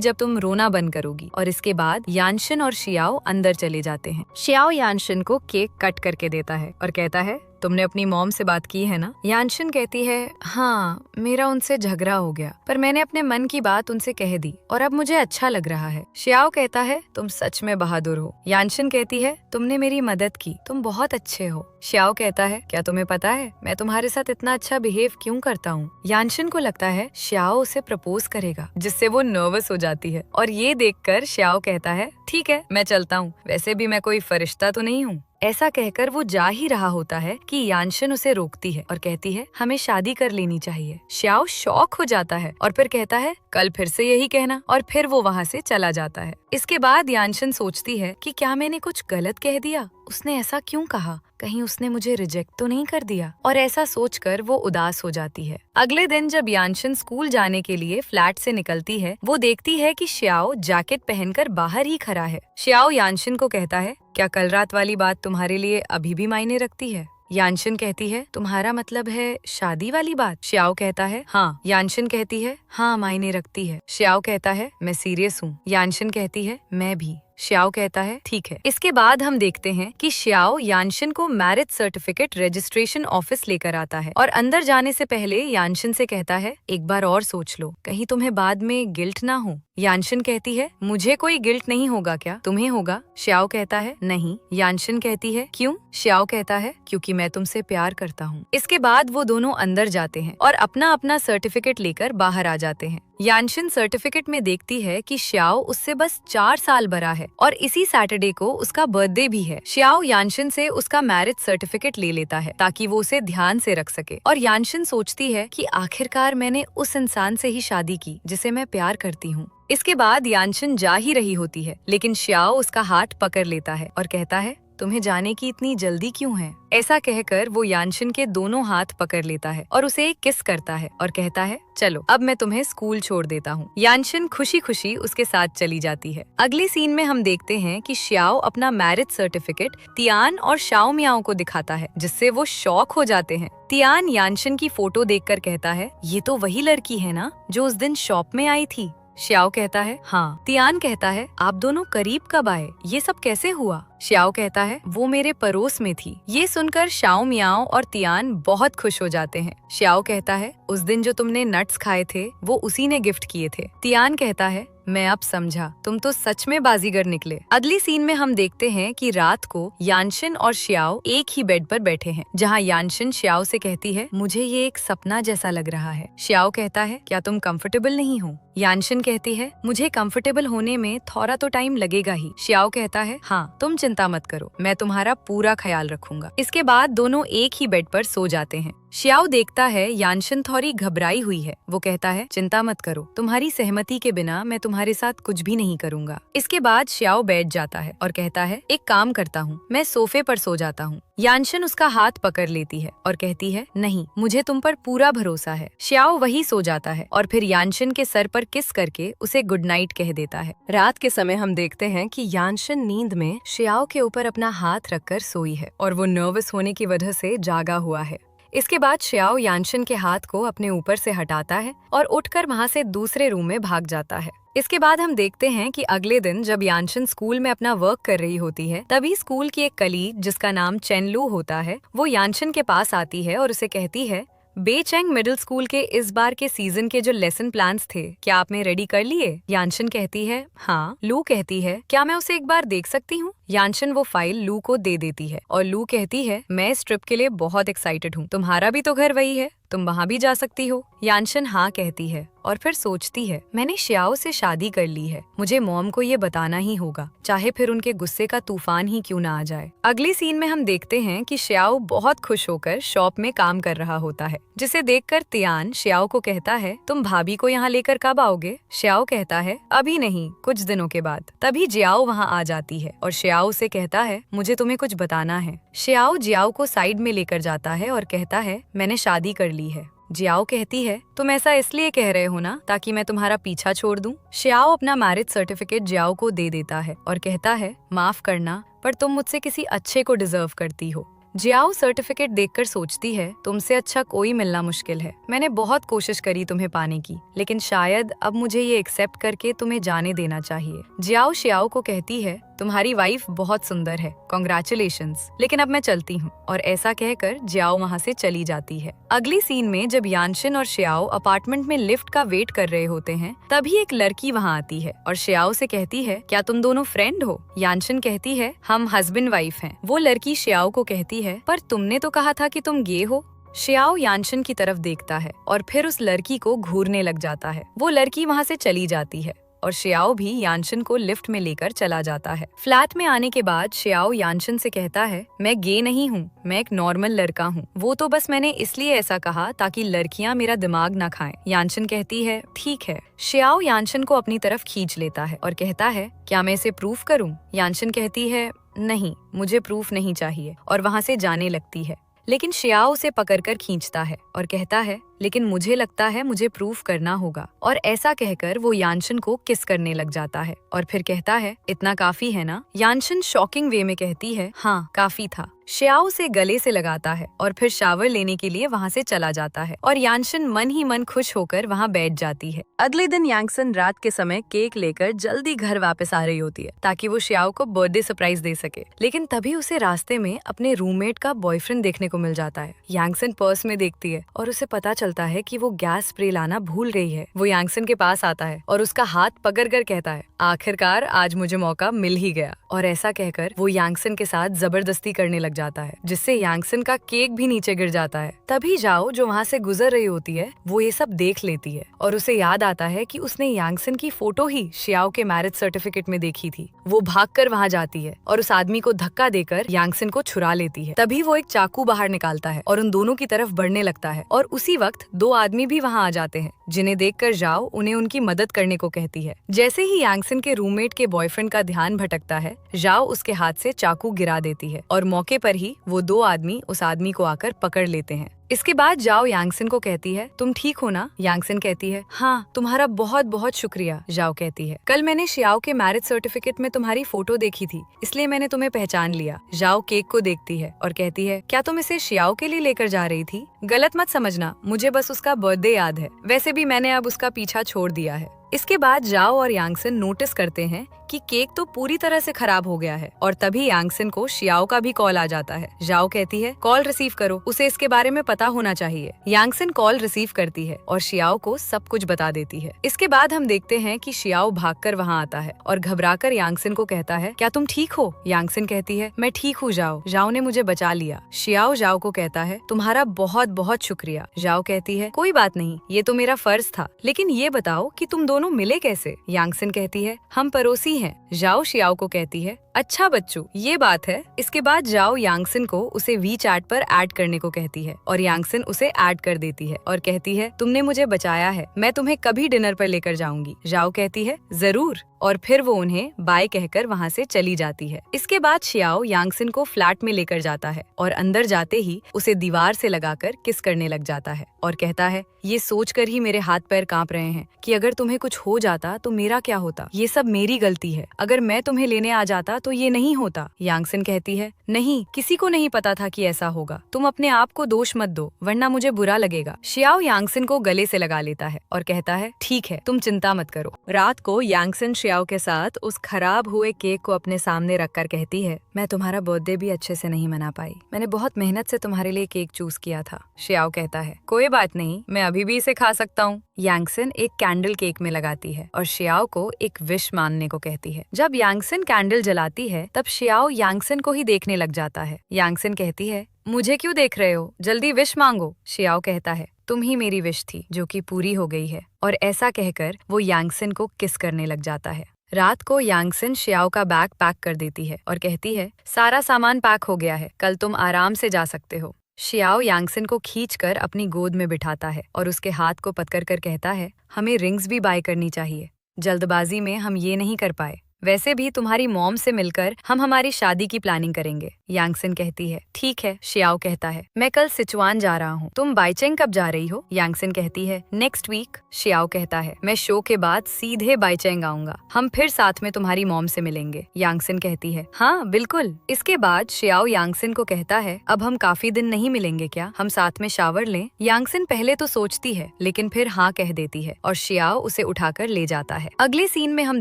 जब तुम रोना बंद करोगी। और इसके बाद यानशिन और शियाओ अंदर चले जाते हैं। शियाओ यानशिन को केक कट करके देता है और कहता है, तुमने अपनी मॉम से बात की है ना? यानशिन कहती है, हाँ मेरा उनसे झगड़ा हो गया, पर मैंने अपने मन की बात उनसे कह दी और अब मुझे अच्छा लग रहा है। शियाओ कहता है, तुम सच में बहादुर हो। यानशिन कहती है, तुमने मेरी मदद की, तुम बहुत अच्छे हो। शियाओ कहता है, क्या तुम्हें पता है मैं तुम्हारे साथ इतना अच्छा बिहेव क्यों करता हूँ? यानशिन को लगता है शियाओ उसे प्रपोज करेगा, जिससे वो नर्वस हो जाती है और ये देखकर शियाओ कहता है, ठीक है मैं चलता हूँ, वैसे भी मैं कोई फरिश्ता तो नहीं हूँ। ऐसा कहकर वो जा ही रहा होता है कि यानशिन उसे रोकती है और कहती है, हमें शादी कर लेनी चाहिए। शियाओ शॉक हो जाता है और फिर कहता है, कल फिर से यही कहना, और फिर वो वहाँ से चला जाता है। इसके बाद यानशिन सोचती है कि क्या मैंने कुछ गलत कह दिया? उसने ऐसा क्यों कहा? कहीं उसने मुझे रिजेक्ट तो नहीं कर दिया? और ऐसा सोचकर वो उदास हो जाती है। अगले दिन जब यानशिन स्कूल जाने के लिए फ्लैट से निकलती है, वो देखती है कि शियाओ जैकेट पहनकर बाहर ही खड़ा है। शियाओ यानशिन को कहता है, क्या कल रात वाली बात तुम्हारे लिए अभी भी मायने रखती है? यानशिन कहती है, तुम्हारा मतलब है शादी वाली बात? शियाओ कहता है, हाँ। यानशिन कहती है, हाँ मायने रखती है। शियाओ कहता है, मैं सीरियस हूँ। यानशिन कहती है, मैं भी। शियाओ कहता है, ठीक है। इसके बाद हम देखते हैं कि शियाओ यानशिन को मैरिज सर्टिफिकेट रजिस्ट्रेशन ऑफिस लेकर आता है और अंदर जाने से पहले यानशिन से कहता है, एक बार और सोच लो, कहीं तुम्हें बाद में गिल्ट ना हो। यानशिन कहती है, मुझे कोई गिल्ट नहीं होगा क्या? तुम्हें होगा। श्याओ कहता है, नहीं। यानशिन कहती है, क्यों? श्याओ कहता है, क्योंकि मैं तुमसे प्यार करता हूँ। इसके बाद वो दोनों अंदर जाते हैं और अपना अपना सर्टिफिकेट लेकर बाहर आ जाते हैं। यानशिन सर्टिफिकेट में देखती है कि श्याओ उससे बस 4 साल बड़ा है और इसी सैटरडे को उसका बर्थडे भी है। श्याओ यानशिन से उसका मैरिज सर्टिफिकेट ले लेता है ताकि वो उसे ध्यान से रख सके और यानशिन सोचती है कि आखिरकार मैंने उस इंसान से ही शादी की जिसे मैं प्यार करती हूँ। इसके बाद यानशिन जा ही रही होती है, लेकिन श्याओ उसका हाथ पकड़ लेता है और कहता है, तुम्हें जाने की इतनी जल्दी क्यों है? ऐसा कहकर वो यानशिन के दोनों हाथ पकड़ लेता है और उसे एक किस करता है और कहता है, चलो अब मैं तुम्हें स्कूल छोड़ देता हूँ। यानशिन खुशी खुशी उसके साथ चली जाती है। अगले सीन में हम देखते हैं कि श्याओ अपना मैरिज सर्टिफिकेट तियान और शाओ मियाओ को दिखाता है, जिससे वो शॉक हो जाते हैं। तियान यानशिन की फोटो देखकर कहता है, ये तो वही लड़की है ना जो उस दिन शॉप में आई थी? श्याओ कहता है, हाँ। तियान कहता है, आप दोनों करीब कब आए? ये सब कैसे हुआ? श्याओ कहता है, वो मेरे पड़ोस में थी। ये सुनकर शाओ मियाओ और तियान बहुत खुश हो जाते हैं। श्याओ कहता है, उस दिन जो तुमने नट्स खाए थे वो उसी ने गिफ्ट किए थे। तियान कहता है, मैं अब समझा, तुम तो सच में बाजीगर निकले। अगली सीन में हम देखते हैं कि रात को यानशिन और श्याओ एक ही बेड पर बैठे हैं, जहां यानशिन श्याओ से कहती है, मुझे ये एक सपना जैसा लग रहा है। श्याओ कहता है, क्या तुम कंफर्टेबल नहीं हो? यानशिन कहती है, मुझे कंफर्टेबल होने में थोड़ा तो टाइम लगेगा ही। श्याओ कहता है, हाँ, तुम चिंता मत करो, मैं तुम्हारा पूरा ख्याल रखूंगा। इसके बाद दोनों एक ही बेड पर सो जाते हैं। श्याओ देखता है यानशिन थोड़ी घबराई हुई है। वो कहता है, चिंता मत करो, तुम्हारी सहमति के बिना मैं तुम्हारे साथ कुछ भी नहीं करूंगा। इसके बाद श्याओ बैठ जाता है और कहता है, एक काम करता हूँ, मैं सोफे पर सो जाता हूँ। यानशिन उसका हाथ पकड़ लेती है और कहती है, नहीं, मुझे तुम पर पूरा भरोसा है। श्याओ वही सो जाता है और फिर यानशिन के सर पर किस करके उसे गुड नाइट कह देता है। रात के समय हम देखते हैं कि यानशिन नींद में श्याओ के ऊपर अपना हाथ रखकर सोई है और वो नर्वस होने की वजह से जागा हुआ है। इसके बाद श्याओ यानशिन के हाथ को अपने ऊपर से हटाता है और उठकर वहाँ से दूसरे रूम में भाग जाता है। इसके बाद हम देखते हैं कि अगले दिन जब यानशिन स्कूल में अपना वर्क कर रही होती है, तभी स्कूल की एक कलीग जिसका नाम चेनलू होता है, वो यानशिन के पास आती है और उसे कहती है, बेचेंग मिडिल स्कूल के इस बार के सीजन के जो लेसन प्लान्स थे, क्या आपने रेडी कर लिए? यानशिन कहती है, हाँ। लू कहती है, क्या मैं उसे एक बार देख सकती हूँ? यानशिन वो फाइल लू को दे देती है और लू कहती है, मैं इस ट्रिप के लिए बहुत एक्साइटेड हूँ, तुम्हारा भी तो घर वही है, तुम वहाँ भी जा सकती हो। यानशिन हाँ कहती है और फिर सोचती है, मैंने श्याओ से शादी कर ली है, मुझे मॉम को ये बताना ही होगा, चाहे फिर उनके गुस्से का तूफान ही क्यों ना आ जाए। अगली सीन में हम देखते हैं कि श्याओ बहुत खुश होकर शॉप में काम कर रहा होता है, जिसे देखकर तियान श्याओ को कहता है, तुम भाभी को यहाँ लेकर कब आओगे? श्याओ कहता है, अभी नहीं, कुछ दिनों के बाद। तभी जियाओ वहाँ आ जाती है और श्याओ से कहता है, मुझे तुम्हें कुछ बताना है। श्याओ जियाओ को साइड में लेकर जाता है और कहता है, मैंने शादी कर ली है। जियाओ कहती है, तुम ऐसा इसलिए कह रहे हो ना ताकि मैं तुम्हारा पीछा छोड़ दूं? श्याओ अपना मैरिज सर्टिफिकेट जियाओ को दे देता है और कहता है, माफ करना, पर तुम मुझसे किसी अच्छे को डिजर्व करती हो। जियाओ सर्टिफिकेट देखकर सोचती है, तुमसे अच्छा कोई मिलना मुश्किल है। मैंने बहुत कोशिश करी तुम्हें पाने की, लेकिन शायद अब मुझे ये एक्सेप्ट करके तुम्हें जाने देना चाहिए। जियाओ श्याओ को कहती है, तुम्हारी वाइफ बहुत सुंदर है, कॉन्ग्रेचुलेशंस, लेकिन अब मैं चलती हूँ। और ऐसा कहकर जियाओ वहाँ से चली जाती है। अगली सीन में जब यानशिन और श्याओ अपार्टमेंट में लिफ्ट का वेट कर रहे होते हैं, तभी एक लड़की वहाँ आती है और श्याओ से कहती है, क्या तुम दोनों फ्रेंड हो? यानशिन कहती है, हम हस्बैंड वाइफ हैं। वो लड़की श्याओ को कहती है, पर तुमने तो कहा था कि तुम गे हो। श्याओ यानशिन की तरफ देखता है और फिर उस लड़की को घूरने लग जाता है। वो लड़की वहाँ से चली जाती है और श्याओ भी यानशिन को लिफ्ट में लेकर चला जाता है। फ्लैट में आने के बाद श्याओ यानशिन से कहता है, मैं गे नहीं हूँ, मैं एक नॉर्मल लड़का हूँ। वो तो बस मैंने इसलिए ऐसा कहा ताकि लड़कियाँ मेरा दिमाग ना खाएं। यानशिन कहती है, ठीक है। श्याओ यानशिन को अपनी तरफ खींच लेता है और कहता है, क्या मैं इसे प्रूफ करूँ? यानशिन कहती है, नहीं, मुझे प्रूफ नहीं चाहिए, और वहाँ से जाने लगती है। लेकिन श्याओ उसे पकड़कर खींचता है और कहता है, लेकिन मुझे लगता है मुझे प्रूफ करना होगा। और ऐसा कहकर वो यानशिन को किस करने लग जाता है और फिर कहता है, इतना काफी है ना? यानशिन शॉकिंग वे में कहती है, हाँ, काफी था। श्याओ उसे गले से लगाता है और फिर शावर लेने के लिए वहाँ से चला जाता है और यानशिन मन ही मन खुश होकर वहाँ बैठ जाती है। अगले दिन यानशिन रात के समय केक लेकर जल्दी घर वापस आ रही होती है ताकि वो श्याओ को बर्थडे सरप्राइज दे सके, लेकिन तभी उसे रास्ते में अपने रूममेट का बॉयफ्रेंड देखने को मिल जाता है। यानशिन पर्स में देखती है और उसे पता चलता चलता है कि वो गैस स्प्रे लाना भूल गई है। वो यांगसन के पास आता है और उसका हाथ पकड़कर कहता है, आखिरकार आज मुझे मौका मिल ही गया। और ऐसा कहकर वो यांगसन के साथ जबरदस्ती करने लग जाता है, जिससे यांगसन का केक भी नीचे गिर जाता है। तभी जाओ, जो वहाँ से गुजर रही होती है, वो ये सब देख लेती है और उसे याद आता है कि उसने यांगसन की फोटो ही शियाओ के मैरिज सर्टिफिकेट में देखी थी। वो भागकर वहाँ जाती है और उस आदमी को धक्का देकर यांगसन को छुड़ा लेती है। तभी वो एक चाकू बाहर निकालता है और उन दोनों की तरफ बढ़ने लगता है और उसी वक्त दो आदमी भी वहाँ आ जाते हैं, जिन्हें देखकर जाओ उन्हें उनकी मदद करने को कहती है। जैसे ही यांगसन के रूममेट के बॉयफ्रेंड का ध्यान भटकता है, जाओ उसके हाथ से चाकू गिरा देती है और मौके पर ही वो दो आदमी उस आदमी को आकर पकड़ लेते हैं। इसके बाद जाओ यांगसन को कहती है, तुम ठीक हो ना? यांगसन कहती है, हाँ, तुम्हारा बहुत बहुत शुक्रिया। जाओ कहती है, कल मैंने शियाओ के मैरिज सर्टिफिकेट में तुम्हारी फोटो देखी थी, इसलिए मैंने तुम्हें पहचान लिया। जाओ केक को देखती है और कहती है, क्या तुम इसे शियाओ के लिए लेकर जा रही थी? गलत मत समझना, मुझे बस उसका बर्थडे याद है, वैसे भी मैंने अब उसका पीछा छोड़ दिया है। इसके बाद जाओ और यांगसन नोटिस करते हैं कि केक तो पूरी तरह से खराब हो गया है और तभी यांगसन को शियाओ का भी कॉल आ जाता है। जाओ कहती है, कॉल रिसीव करो, उसे इसके बारे में पता होना चाहिए। यांगसन कॉल रिसीव करती है और शियाओ को सब कुछ बता देती है। इसके बाद हम देखते हैं कि शियाओ भागकर वहाँ आता है और घबराकर यांगसन को कहता है, क्या तुम ठीक हो? यांगसन कहती है, मैं ठीक हूँ जाओ, जाओ ने मुझे बचा लिया। शियाओ जाओ को कहता है, तुम्हारा बहुत बहुत शुक्रिया। जाओ कहती है, कोई बात नहीं, ये तो मेरा फर्ज था, लेकिन ये बताओ कि तुम दोनों मिले कैसे? यांगसन कहती है, हम पड़ोसी हैं। जाओ शियाओ को कहती है, अच्छा बच्चू, ये बात है। इसके बाद जाओ यांगसन को उसे वी चैट पर ऐड करने को कहती है और यांगसन उसे ऐड कर देती है और कहती है, तुमने मुझे बचाया है, मैं तुम्हें कभी डिनर पर लेकर जाऊंगी। जाओ कहती है, जरूर, और फिर वो उन्हें बाय कहकर वहाँ से चली जाती है। इसके बाद शियाओ यांगसन को फ्लैट में लेकर जाता है और अंदर जाते ही उसे दीवार से लगाकर किस करने लग जाता है और कहता है, ये सोचकर ही मेरे हाथ पैर कांप रहे हैं कि अगर तुम्हें कुछ हो जाता तो मेरा क्या होता। ये सब मेरी गलती है, अगर मैं तुम्हें लेने आ जाता तो ये नहीं होता। यांगसन कहती है, नहीं, किसी को नहीं पता था कि ऐसा होगा, तुम अपने आप को दोष मत दो, वरना मुझे बुरा लगेगा। शियाओ यांगसन को गले से लगा लेता है और कहता है, ठीक है, तुम चिंता मत करो। रात को यांगसन शियाओ के साथ उस खराब हुए केक को अपने सामने रखकर कहती है, मैं तुम्हारा बर्थडे भी अच्छे से नहीं मना पाई, मैंने बहुत मेहनत से तुम्हारे लिए केक चूज किया था। शियाओ कहता है, कोई बात नहीं, मैं अभी भी इसे खा सकता हूँ। यांगसन एक कैंडल केक में लगाती है और शियाओ को एक विश मानने को कहती है। जब यांगसन कैंडल जलाती है तब शियाओ यांगसन को ही देखने लग जाता है। यांगसन कहती है, मुझे क्यों देख रहे हो, जल्दी विश मांगो। शियाओ कहता है, तुम ही मेरी विश थी जो कि पूरी हो गई है, और ऐसा कहकर वो यांगसन को किस करने लग जाता है। रात को यांगसन शियाओ का बैग पैक कर देती है और कहती है, सारा सामान पैक हो गया है, कल तुम आराम से जा सकते हो। शियाओ यांगसन को खींचकर अपनी गोद में बिठाता है और उसके हाथ को पकड़ कर कहता है, हमें रिंग्स भी बाय करनी चाहिए, जल्दबाजी में हम ये नहीं कर पाए, वैसे भी तुम्हारी मॉम से मिलकर हम हमारी शादी की प्लानिंग करेंगे। यांगसन कहती है, ठीक है। शियाओ कहता है, मैं कल सिचुआन जा रहा हूँ, तुम बाइचेंग कब जा रही हो? यांगसन कहती है, नेक्स्ट वीक। शियाओ कहता है, मैं शो के बाद सीधे बाइचेंग आऊंगा, हम फिर साथ में तुम्हारी मॉम से मिलेंगे। यांगसन कहती है, हाँ बिल्कुल। इसके बाद शियाओ यांगसन को कहता है, अब हम काफी दिन नहीं मिलेंगे क्या, हम साथ में शावर लें? यांगसन पहले तो सोचती है लेकिन फिर हाँ कह देती है और शियाओ उसे उठाकर ले जाता है। अगले सीन में हम